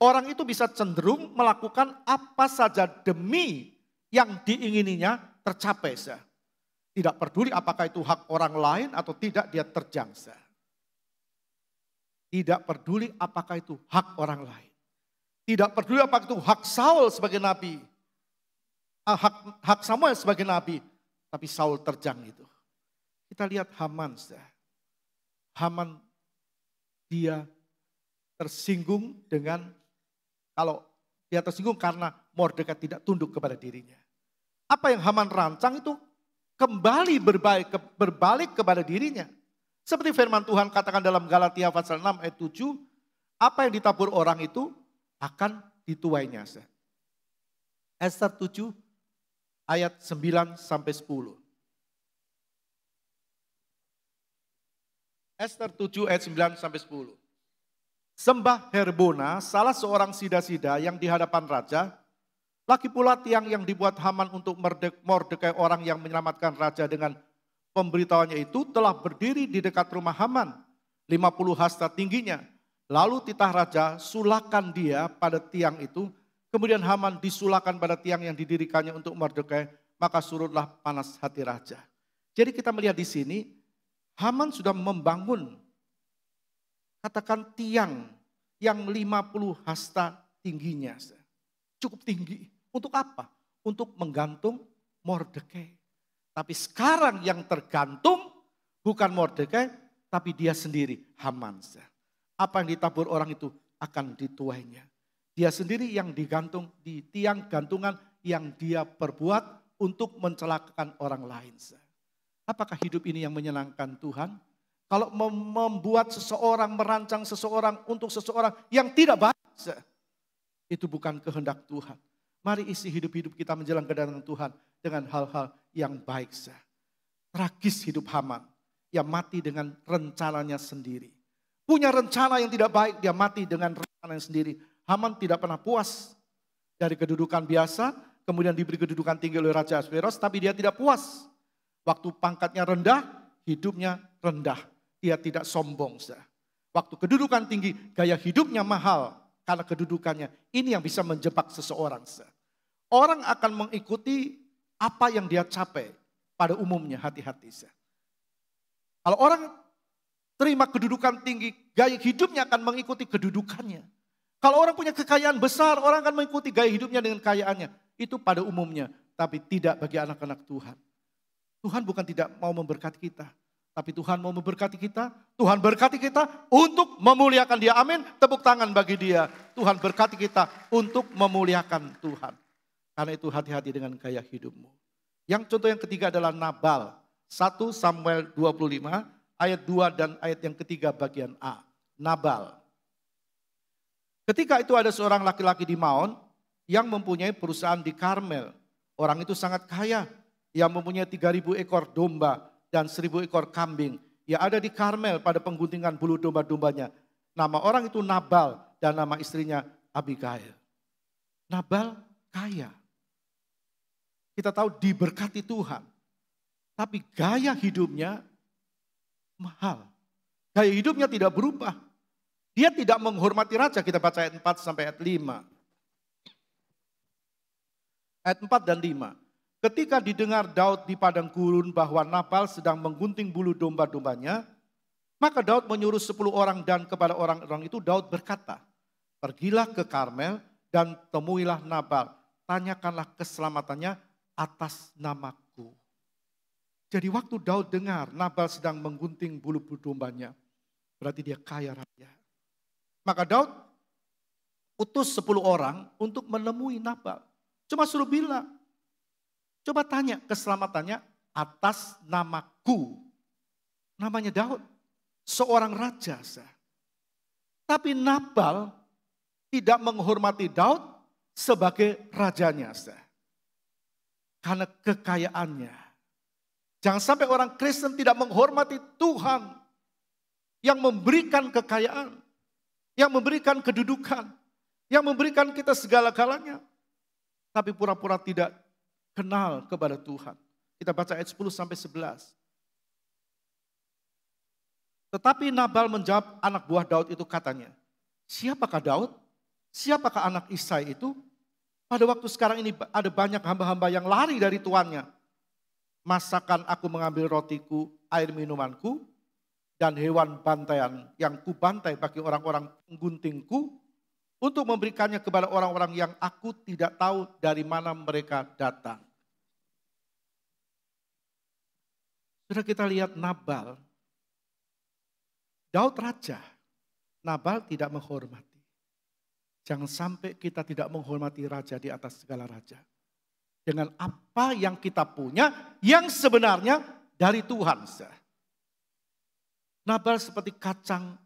orang itu bisa cenderung melakukan apa saja demi yang diingininya tercapai. Tidak peduli apakah itu hak orang lain atau tidak, dia terjangsa. Tidak peduli apakah itu hak orang lain. Tidak peduli apakah itu hak Saul sebagai nabi. Hak Samuel sebagai nabi. Tapi Saul terjang itu. Kita lihat Haman. Haman dia tersinggung dengan, kalau dia tersinggung karena Mordekai tidak tunduk kepada dirinya. Apa yang Haman rancang itu kembali berbalik kepada dirinya. Seperti firman Tuhan katakan dalam Galatia pasal 6 ayat 7, apa yang ditabur orang itu akan dituainya. Ester 7 ayat 9 sampai 10. Ester 7 ayat 9 sampai 10. Sembah Herbona, salah seorang sida-sida yang di hadapan raja, lagi pula tiang yang dibuat Haman untuk Mordekai orang yang menyelamatkan raja dengan pemberitahuannya itu telah berdiri di dekat rumah Haman, 50 hasta tingginya. Lalu titah raja sulakan dia pada tiang itu, kemudian Haman disulakan pada tiang yang didirikannya untuk Mordekai, maka surutlah panas hati raja. Jadi kita melihat di sini, Haman sudah membangun, katakan tiang yang 50 hasta tingginya. Cukup tinggi. Untuk apa? Untuk menggantung Mordekai. Tapi sekarang yang tergantung bukan Mordekai, tapi dia sendiri, Haman. Apa yang ditabur orang itu akan dituainya. Dia sendiri yang digantung di tiang gantungan yang dia perbuat untuk mencelakakan orang lain. Apakah hidup ini yang menyenangkan Tuhan? Kalau membuat seseorang, merancang seseorang untuk seseorang yang tidak baik, itu bukan kehendak Tuhan. Mari isi hidup-hidup kita menjelang kedatangan Tuhan dengan hal-hal yang baik. Tragis hidup Haman, dia mati dengan rencananya sendiri. Punya rencana yang tidak baik, dia mati dengan rencananya sendiri. Haman tidak pernah puas dari kedudukan biasa, kemudian diberi kedudukan tinggi oleh Raja Ahasveros, tapi dia tidak puas. Waktu pangkatnya rendah, hidupnya rendah. Dia tidak sombong. Waktu kedudukan tinggi, gaya hidupnya mahal karena kedudukannya. Ini yang bisa menjebak seseorang. Orang akan mengikuti apa yang dia capai. Pada umumnya, hati-hati. Kalau orang terima kedudukan tinggi, gaya hidupnya akan mengikuti kedudukannya. Kalau orang punya kekayaan besar, orang akan mengikuti gaya hidupnya dengan kekayaannya. Itu pada umumnya, tapi tidak bagi anak-anak Tuhan. Tuhan bukan tidak mau memberkati kita, tapi Tuhan mau memberkati kita. Tuhan berkati kita untuk memuliakan Dia. Amin. Tepuk tangan bagi Dia. Tuhan berkati kita untuk memuliakan Tuhan. Karena itu hati-hati dengan gaya hidupmu. Yang contoh yang ketiga adalah Nabal. 1 Samuel 25 ayat 2 dan ayat yang ketiga bagian A. Nabal. Ketika itu ada seorang laki-laki di Maon yang mempunyai perusahaan di Karmel. Orang itu sangat kaya. Yang mempunyai 3.000 ekor domba dan 1.000 ekor kambing. Yang ada di Karmel pada pengguntingan bulu domba-dombanya. Nama orang itu Nabal dan nama istrinya Abigail. Nabal kaya. Kita tahu diberkati Tuhan. Tapi gaya hidupnya mahal. Gaya hidupnya tidak berubah. Dia tidak menghormati raja. Kita baca ayat 4 sampai ayat 5. Ayat 4 dan 5. Ketika didengar Daud di padang gurun bahwa Nabal sedang menggunting bulu domba-dombanya, Maka Daud menyuruh 10 orang dan kepada orang-orang itu Daud berkata, pergilah ke Karmel dan temuilah Nabal. Tanyakanlah keselamatannya atas namaku. Jadi waktu Daud dengar Nabal sedang menggunting bulu-bulu dombanya, berarti dia kaya raya. Maka Daud utus 10 orang untuk menemui Nabal. Cuma suruh bilang, coba tanya keselamatannya atas namaku. Namanya Daud, seorang raja. Tapi Nabal tidak menghormati Daud sebagai rajanya. Karena kekayaannya. Jangan sampai orang Kristen tidak menghormati Tuhan yang memberikan kekayaan, yang memberikan kedudukan, yang memberikan kita segala-galanya. Tapi pura-pura tidak kenal kepada Tuhan. Kita baca ayat 10 sampai 11. Tetapi Nabal menjawab anak buah Daud itu katanya, siapakah Daud? Siapakah anak Isai itu? Pada waktu sekarang ini ada banyak hamba-hamba yang lari dari tuannya. Masakan aku mengambil rotiku, air minumanku, dan hewan bantaian yang kubantai bagi orang-orang pengguntingku, untuk memberikannya kepada orang-orang yang aku tidak tahu dari mana mereka datang. Sudah kita lihat Nabal, Daud raja, Nabal tidak menghormati. Jangan sampai kita tidak menghormati raja di atas segala raja. Dengan apa yang kita punya yang sebenarnya dari Tuhan. Nabal seperti kacang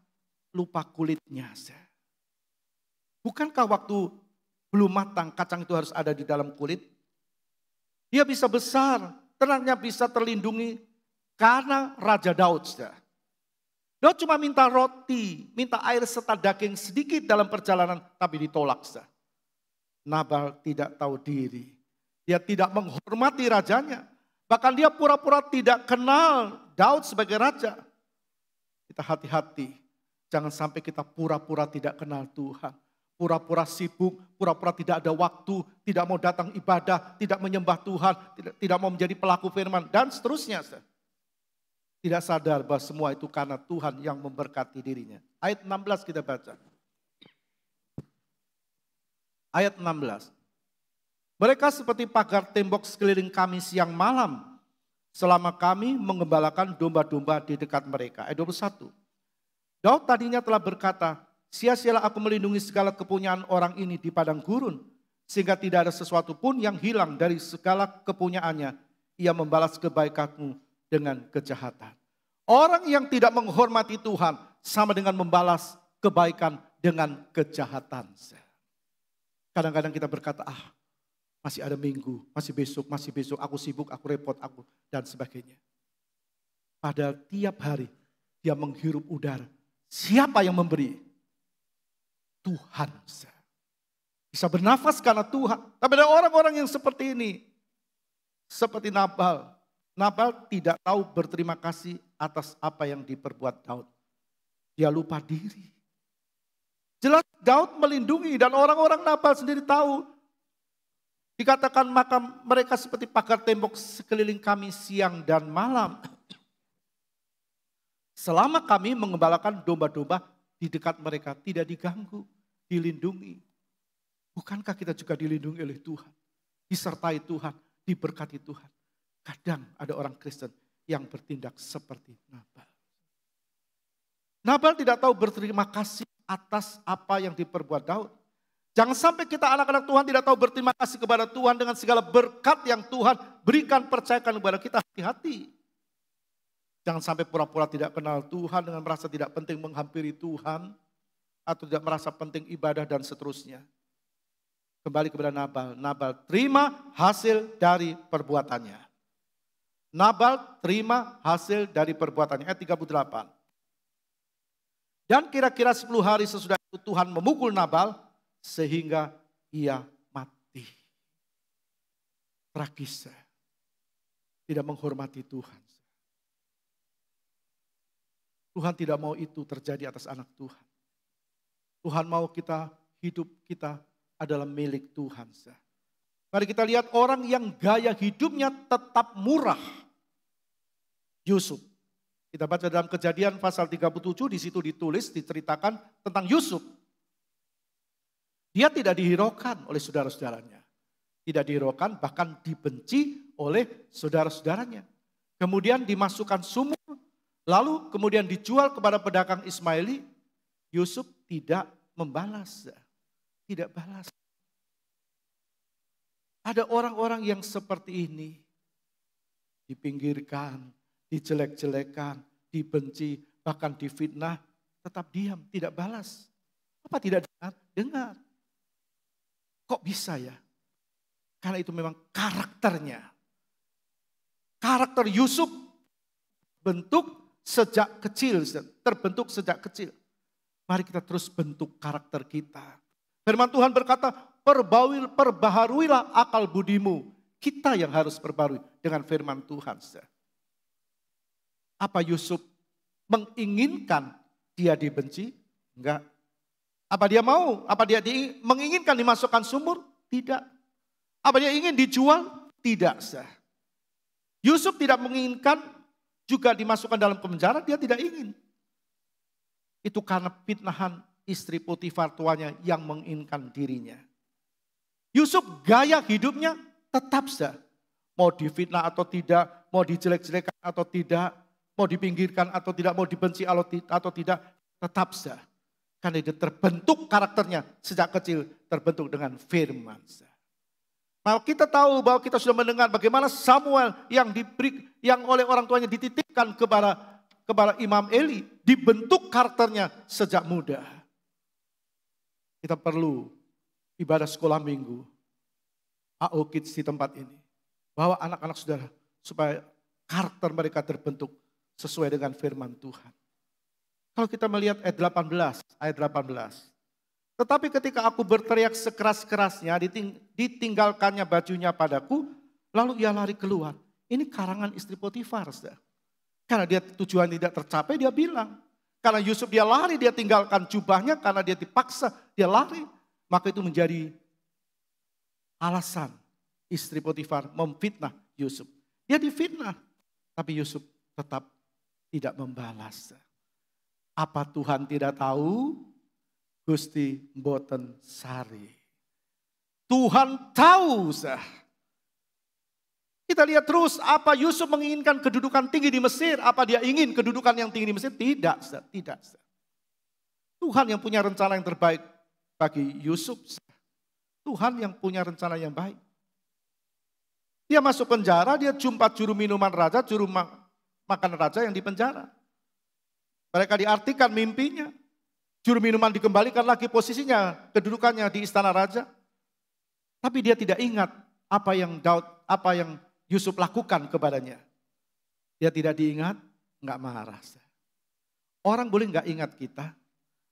lupa kulitnya. Bukankah waktu belum matang kacang itu harus ada di dalam kulit? Dia bisa besar, terangnya bisa terlindungi karena Raja Daud. Daud cuma minta roti, minta air serta daging sedikit dalam perjalanan, tapi ditolak. Nabal tidak tahu diri. Dia tidak menghormati rajanya. Bahkan dia pura-pura tidak kenal Daud sebagai raja. Kita hati-hati, jangan sampai kita pura-pura tidak kenal Tuhan. Pura-pura sibuk, pura-pura tidak ada waktu, tidak mau datang ibadah, tidak menyembah Tuhan, tidak mau menjadi pelaku firman, dan seterusnya. Tidak sadar bahwa semua itu karena Tuhan yang memberkati dirinya. Ayat 16 kita baca. Ayat 16. Mereka seperti pagar tembok sekeliling kami siang malam, selama kami mengembalakan domba-domba di dekat mereka. Ayat 21. Daud tadinya telah berkata, sia-sialah aku melindungi segala kepunyaan orang ini di padang gurun, sehingga tidak ada sesuatu pun yang hilang dari segala kepunyaannya. Ia membalas kebaikanmu dengan kejahatan. Orang yang tidak menghormati Tuhan sama dengan membalas kebaikan dengan kejahatan. Kadang-kadang kita berkata, masih ada minggu, masih besok, aku sibuk, aku repot, aku dan sebagainya. Padahal tiap hari dia menghirup udara. Siapa yang memberi? Tuhan. Bisa bernafas karena Tuhan. Tapi ada orang-orang yang seperti ini. Seperti Nabal. Nabal tidak tahu berterima kasih atas apa yang diperbuat Daud. Dia lupa diri. Jelas Daud melindungi dan orang-orang Nabal sendiri tahu. Dikatakan maka mereka seperti pagar tembok sekeliling kami siang dan malam. Selama kami mengembalakan domba-domba di dekat mereka tidak diganggu, dilindungi. Bukankah kita juga dilindungi oleh Tuhan? Disertai Tuhan, diberkati Tuhan. Kadang ada orang Kristen yang bertindak seperti Nabal. Nabal tidak tahu berterima kasih atas apa yang diperbuat Daud. Jangan sampai kita anak-anak Tuhan tidak tahu berterima kasih kepada Tuhan dengan segala berkat yang Tuhan berikan, percayakan kepada kita. Hati-hati. Jangan sampai pura-pura tidak kenal Tuhan dengan merasa tidak penting menghampiri Tuhan. Atau tidak merasa penting ibadah dan seterusnya. Kembali kepada Nabal. Nabal terima hasil dari perbuatannya. Nabal terima hasil dari perbuatannya. Ayat 38. Dan kira-kira 10 hari sesudah itu Tuhan memukul Nabal sehingga ia mati. Tragis. Tidak menghormati Tuhan. Tuhan tidak mau itu terjadi atas anak Tuhan. Tuhan mau kita, hidup kita adalah milik Tuhan. Mari kita lihat orang yang gaya hidupnya tetap murah. Yusuf. Kita baca dalam Kejadian pasal 37, di situ ditulis, diceritakan tentang Yusuf. Dia tidak dihiraukan oleh saudara-saudaranya. Tidak dihiraukan, bahkan dibenci oleh saudara-saudaranya. Kemudian dimasukkan sumur, lalu kemudian dijual kepada pedagang Ismaili. Yusuf tidak membalas, tidak balas. Ada orang-orang yang seperti ini, dipinggirkan, dijelek-jelekan, dibenci, bahkan difitnah, tetap diam, tidak balas. Apa tidak dengar? Dengar. Kok bisa ya? Karena itu memang karakternya. Karakter Yusuf bentuk sejak kecil, terbentuk sejak kecil. Mari kita terus bentuk karakter kita. Firman Tuhan berkata, perbaharuilah akal budimu. Kita yang harus perbarui dengan firman Tuhan. Apa Yusuf menginginkan dia dibenci? Enggak. Apa dia mau? Apa dia menginginkan dimasukkan sumur? Tidak. Apa dia ingin dijual? Tidak. Yusuf tidak menginginkan juga dimasukkan dalam penjara, dia tidak ingin. Itu karena fitnahan istri Potifar tuanya yang menginginkan dirinya. Yusuf gaya hidupnya tetap saja. Mau difitnah atau tidak, mau dijelek-jelekan atau tidak, mau dipinggirkan atau tidak, mau dibenci atau tidak, tetap saja. Karena dia terbentuk karakternya sejak kecil, terbentuk dengan firman. Nah, kita tahu bahwa kita sudah mendengar bagaimana Samuel yang oleh orang tuanya dititipkan kepada Imam Eli, dibentuk karakternya sejak muda. Kita perlu ibadah sekolah minggu, AO Kids di tempat ini. Bawa anak-anak saudara supaya karakter mereka terbentuk sesuai dengan firman Tuhan. Kalau kita melihat ayat 18. Tetapi ketika aku berteriak sekeras-kerasnya, ditinggalkannya bajunya padaku, lalu ia lari keluar. Ini karangan istri Potifar. Karena dia tujuan tidak tercapai, dia bilang. Karena Yusuf dia lari, dia tinggalkan jubahnya, karena dia dipaksa, dia lari. Maka itu menjadi alasan istri Potifar memfitnah Yusuf. Dia difitnah, tapi Yusuf tetap tidak membalas. Apa Tuhan tidak tahu? Gusti mboten sari. Tuhan tahu. Kita lihat terus apa Yusuf menginginkan kedudukan tinggi di Mesir. Apa dia ingin kedudukan yang tinggi di Mesir? Tidak. Tuhan yang punya rencana yang terbaik bagi Yusuf. Tuhan yang punya rencana yang baik. Dia masuk penjara, dia jumpa juru minuman raja, juru makan raja yang di penjara. Mereka diartikan mimpinya. Juru minuman dikembalikan lagi posisinya, kedudukannya di istana raja. Tapi dia tidak ingat apa yang Yusuf lakukan kepadanya. Dia tidak diingat, enggak marah. Orang boleh enggak ingat kita,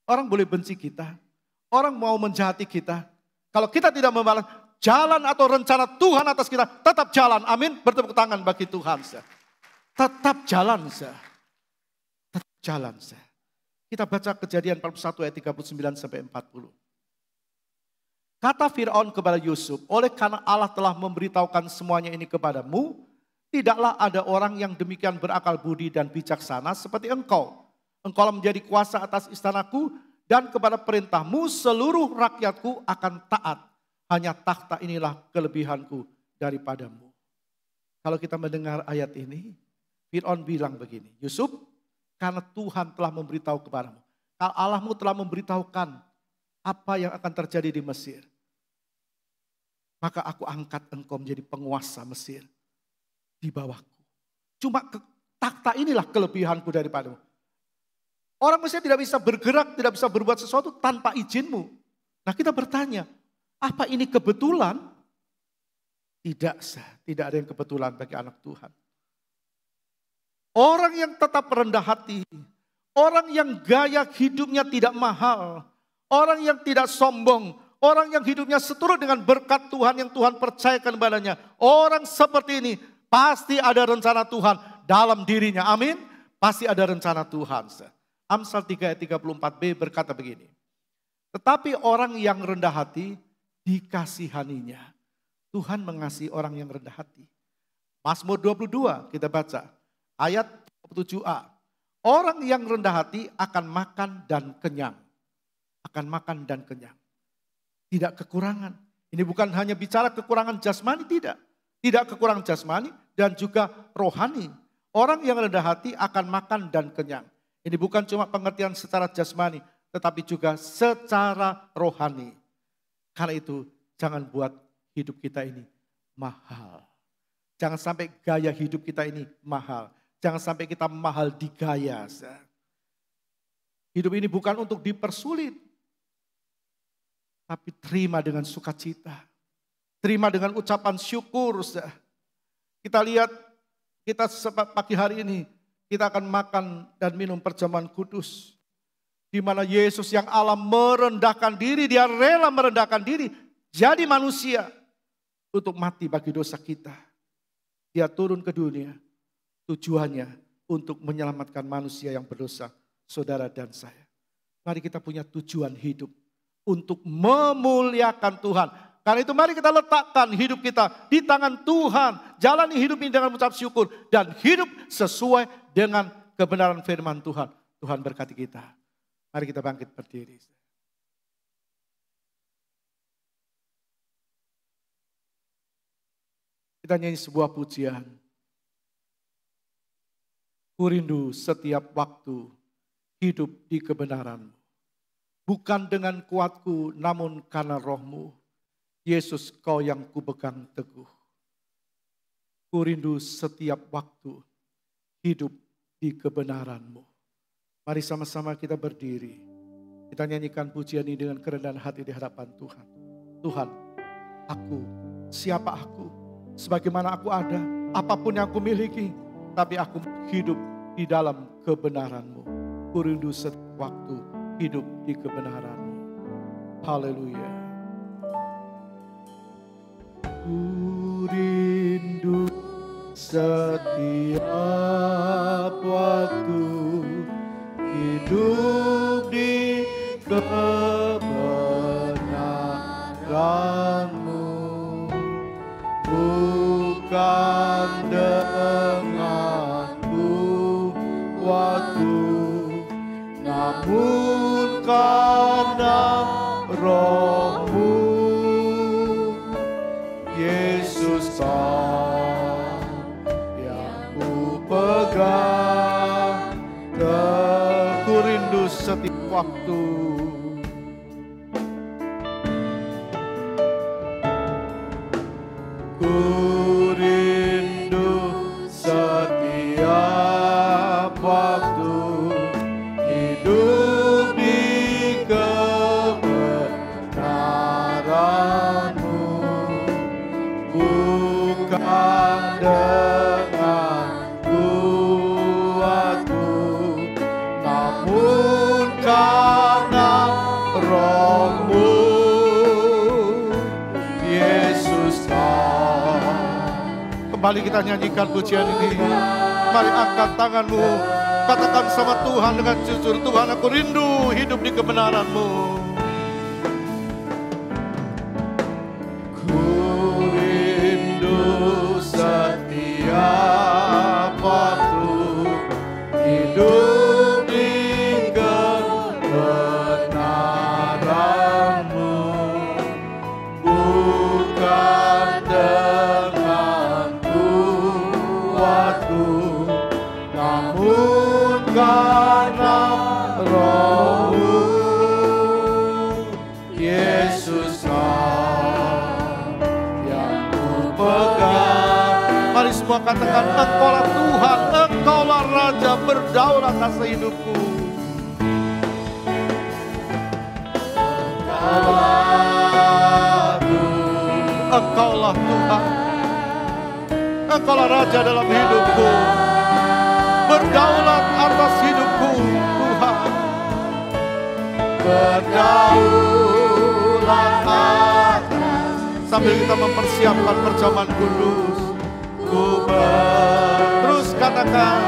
orang boleh benci kita, orang mau menjahati kita. Kalau kita tidak membalas, jalan atau rencana Tuhan atas kita tetap jalan. Amin. Bertepuk tangan bagi Tuhan. Tetap jalan. Tetap jalan. Kita baca Kejadian 41 ayat 39 sampai 40. Kata Fir'aun kepada Yusuf, oleh karena Allah telah memberitahukan semuanya ini kepadamu, tidaklah ada orang yang demikian berakal budi dan bijaksana seperti engkau. Engkau menjadi kuasa atas istanaku dan kepada perintahmu seluruh rakyatku akan taat. Hanya takhta inilah kelebihanku daripadamu. Kalau kita mendengar ayat ini, Fir'aun bilang begini, Yusuf, karena Tuhan telah memberitahu kepadamu. Kalau Allahmu telah memberitahukan apa yang akan terjadi di Mesir. Maka aku angkat engkau menjadi penguasa Mesir di bawahku. Cuma takhta inilah kelebihanku daripadamu. Orang Mesir tidak bisa bergerak, tidak bisa berbuat sesuatu tanpa izinmu. Nah kita bertanya, apa ini kebetulan? Tidak ada yang kebetulan bagi anak Tuhan. Orang yang tetap rendah hati, orang yang gaya hidupnya tidak mahal, orang yang tidak sombong, orang yang hidupnya seturut dengan berkat Tuhan yang Tuhan percayakan padanya. Orang seperti ini pasti ada rencana Tuhan dalam dirinya. Amin. Pasti ada rencana Tuhan. Amsal 3 ayat 34b berkata begini. Tetapi orang yang rendah hati dikasihaninya. Tuhan mengasihi orang yang rendah hati. Mazmur 22 kita baca. Ayat 7a. Orang yang rendah hati akan makan dan kenyang. Akan makan dan kenyang. Tidak kekurangan. Ini bukan hanya bicara kekurangan jasmani, tidak. Tidak kekurangan jasmani dan juga rohani. Orang yang rendah hati akan makan dan kenyang. Ini bukan cuma pengertian secara jasmani, tetapi juga secara rohani. Karena itu jangan buat hidup kita ini mahal. Jangan sampai gaya hidup kita ini mahal. Jangan sampai kita mahal di gaya. Hidup ini bukan untuk dipersulit. Tapi terima dengan sukacita. Terima dengan ucapan syukur. Kita lihat, kita pagi hari ini, kita akan makan dan minum perjamuan kudus. Di mana Yesus yang Allah merendahkan diri, dia rela merendahkan diri. Jadi manusia untuk mati bagi dosa kita. Dia turun ke dunia. Tujuannya untuk menyelamatkan manusia yang berdosa, saudara dan saya. Mari kita punya tujuan hidup untuk memuliakan Tuhan. Karena itu mari kita letakkan hidup kita di tangan Tuhan. Jalani hidup ini dengan mengucap syukur dan hidup sesuai dengan kebenaran firman Tuhan. Tuhan berkati kita. Mari kita bangkit berdiri. Kita nyanyi sebuah pujian. Ku rindu setiap waktu hidup di kebenaran-Mu. Bukan dengan kuatku, namun karena roh-Mu. Yesus, Kau yang kupegang teguh. Ku rindu setiap waktu hidup di kebenaran-Mu. Mari sama-sama kita berdiri. Kita nyanyikan pujian ini dengan kerendahan hati di hadapan Tuhan. Tuhan, aku, siapa aku? Sebagaimana aku ada, apapun yang aku miliki. Tapi aku hidup di dalam kebenaran-Mu. Ku rindu setiap waktu hidup di kebenaran-Mu. Haleluya. Ku rindu setiap waktu hidup di kebenaran-Mu. Bukan dengan kuatku, namun karena roh-Mu. Yesus yang ku pegang, ku rindu setiap waktu. Ku rindu setiap waktu hidup di kebenaran-Mu. Bukan dengan kuatku, namun karena roh-Mu. Yesus, kembali kita nyanyikan pujian ini. Mari angkat tanganmu, katakan sama Tuhan dengan jujur, Tuhan, aku rindu hidup di kebenaran-Mu. Ku rindu setiap waktu hidup di kebenaran-Mu. Bukan dengan kuatku, namun karena roh-Mu. Yesus yang ku pegang. Mari semua katakan, Engkaulah Tuhan, Engkaulah Raja, berdaulat atas hidupku. Engkaulah Tuhan, Engkaulah Raja dalam hidupku, berdaulat atas hidupku, Tuhan. Berdaulat atas. Sambil kita mempersiapkan perjamuan kudus, terus katakan,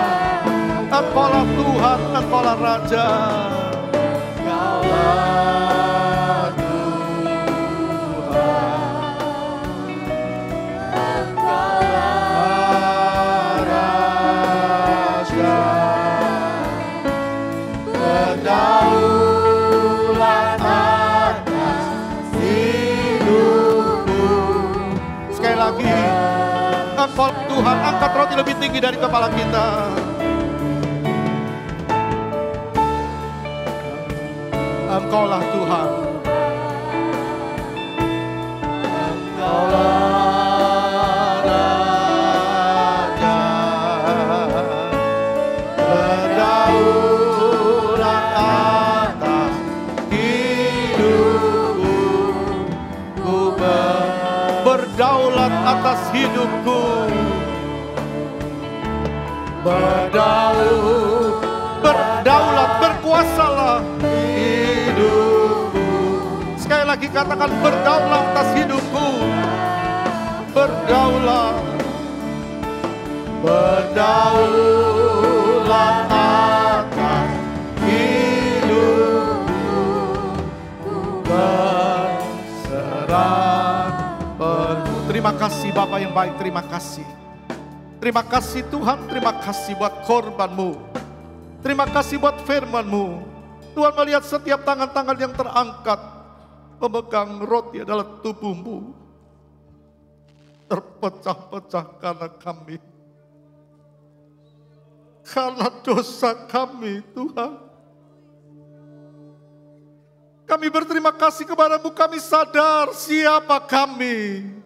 Engkaulah Tuhan, Engkaulah Raja. angkat roti lebih tinggi dari kepala kita. Engkaulah Tuhan. Engkaulah Raja, berdaulat atas hidupku. Ku berdaulat atas hidupku. Berdaulat, berkuasalah hidupku. Sekali lagi katakan, berdaulat atas hidupku. Berdaulat, berdaulat atas hidupku. Berserah penuh. Terima kasih Bapa yang baik, terima kasih. Terima kasih Tuhan, terima kasih buat korban-Mu. Terima kasih buat firman-Mu. Tuhan melihat setiap tangan-tangan yang terangkat memegang roti adalah tubuh-Mu. Terpecah-pecah karena kami. Karena dosa kami Tuhan. Kami berterima kasih kepada-Mu, kami sadar siapa kami.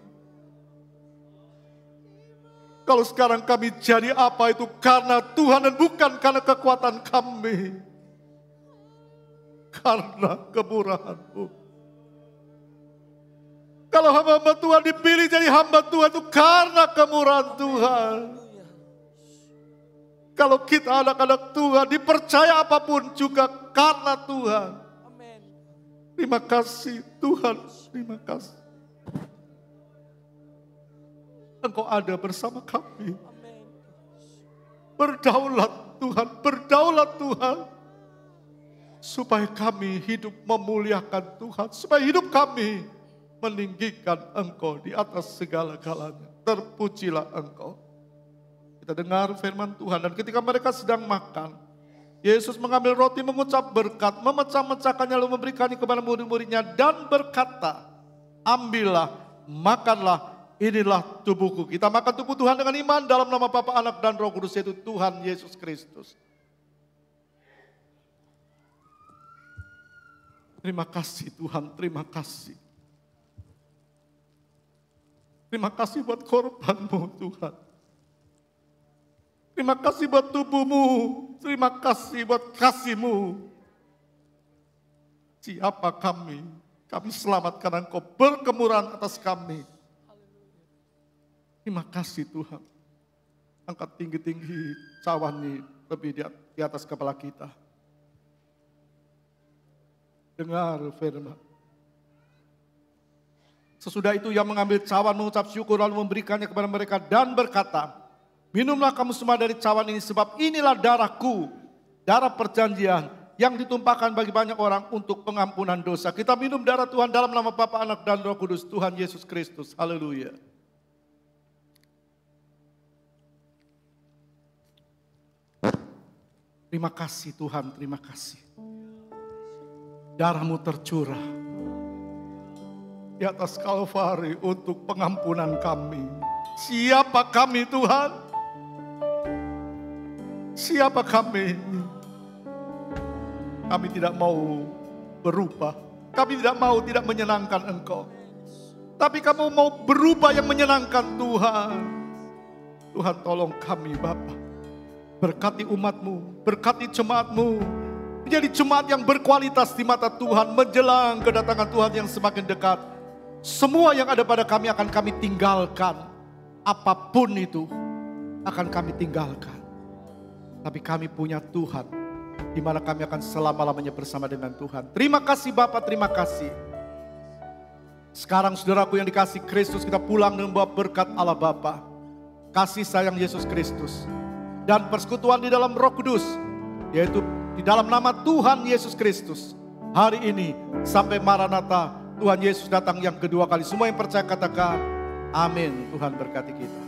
Kalau sekarang kami jadi apa itu karena Tuhan dan bukan karena kekuatan kami. Karena kemurahan-Mu. Kalau hamba-hamba Tuhan dipilih jadi hamba Tuhan itu karena kemurahan Tuhan. Kalau kita anak-anak Tuhan dipercaya apapun juga karena Tuhan. Terima kasih Tuhan, terima kasih. Engkau ada bersama kami. Berdaulat Tuhan, berdaulat Tuhan. Supaya kami hidup memuliakan Tuhan. Supaya hidup kami meninggikan Engkau di atas segala-galanya. Terpujilah Engkau. Kita dengar firman Tuhan dan ketika mereka sedang makan, Yesus mengambil roti, mengucap berkat, memecah-mecahkannya lalu memberikannya kepada murid-muridnya dan berkata, ambillah, makanlah. Inilah tubuhku. Kita makan tubuh Tuhan dengan iman dalam nama Bapa, Anak dan Roh Kudus, yaitu Tuhan Yesus Kristus. Terima kasih Tuhan, terima kasih. Terima kasih buat korban-Mu Tuhan. Terima kasih buat tubuh-Mu. Terima kasih buat kasih-Mu. Siapa kami? Kami selamat karena Engkau berkemurahan atas kami. Terima kasih Tuhan. Angkat tinggi-tinggi cawan ini lebih di atas kepala kita. Dengar firman. Sesudah itu ia mengambil cawan, mengucap syukur lalu memberikannya kepada mereka dan berkata, minumlah kamu semua dari cawan ini sebab inilah darahku, darah perjanjian yang ditumpahkan bagi banyak orang untuk pengampunan dosa. Kita minum darah Tuhan dalam nama Bapa, Anak dan Roh Kudus, Tuhan Yesus Kristus. Haleluya. Terima kasih Tuhan, terima kasih. Darah-Mu tercurah di atas Kalvari untuk pengampunan kami. Siapa kami Tuhan? Siapa kami? Kami tidak mau berubah. Kami tidak mau tidak menyenangkan Engkau. Tapi kamu mau berubah yang menyenangkan Tuhan. Tuhan tolong kami Bapa. Berkati umat-Mu, berkati jemaat-Mu. Menjadi jemaat yang berkualitas di mata Tuhan. Menjelang kedatangan Tuhan yang semakin dekat. Semua yang ada pada kami akan kami tinggalkan. Apapun itu akan kami tinggalkan. Tapi kami punya Tuhan. Di mana kami akan selama-lamanya bersama dengan Tuhan. Terima kasih Bapa, terima kasih. Sekarang saudaraku yang dikasih Kristus, kita pulang dengan membawa berkat Allah Bapa. Kasih sayang Yesus Kristus. Dan persekutuan di dalam Roh Kudus, yaitu di dalam nama Tuhan Yesus Kristus. Hari ini sampai Maranatha, Tuhan Yesus datang yang kedua kali. Semua yang percaya katakan amin. Tuhan berkati kita.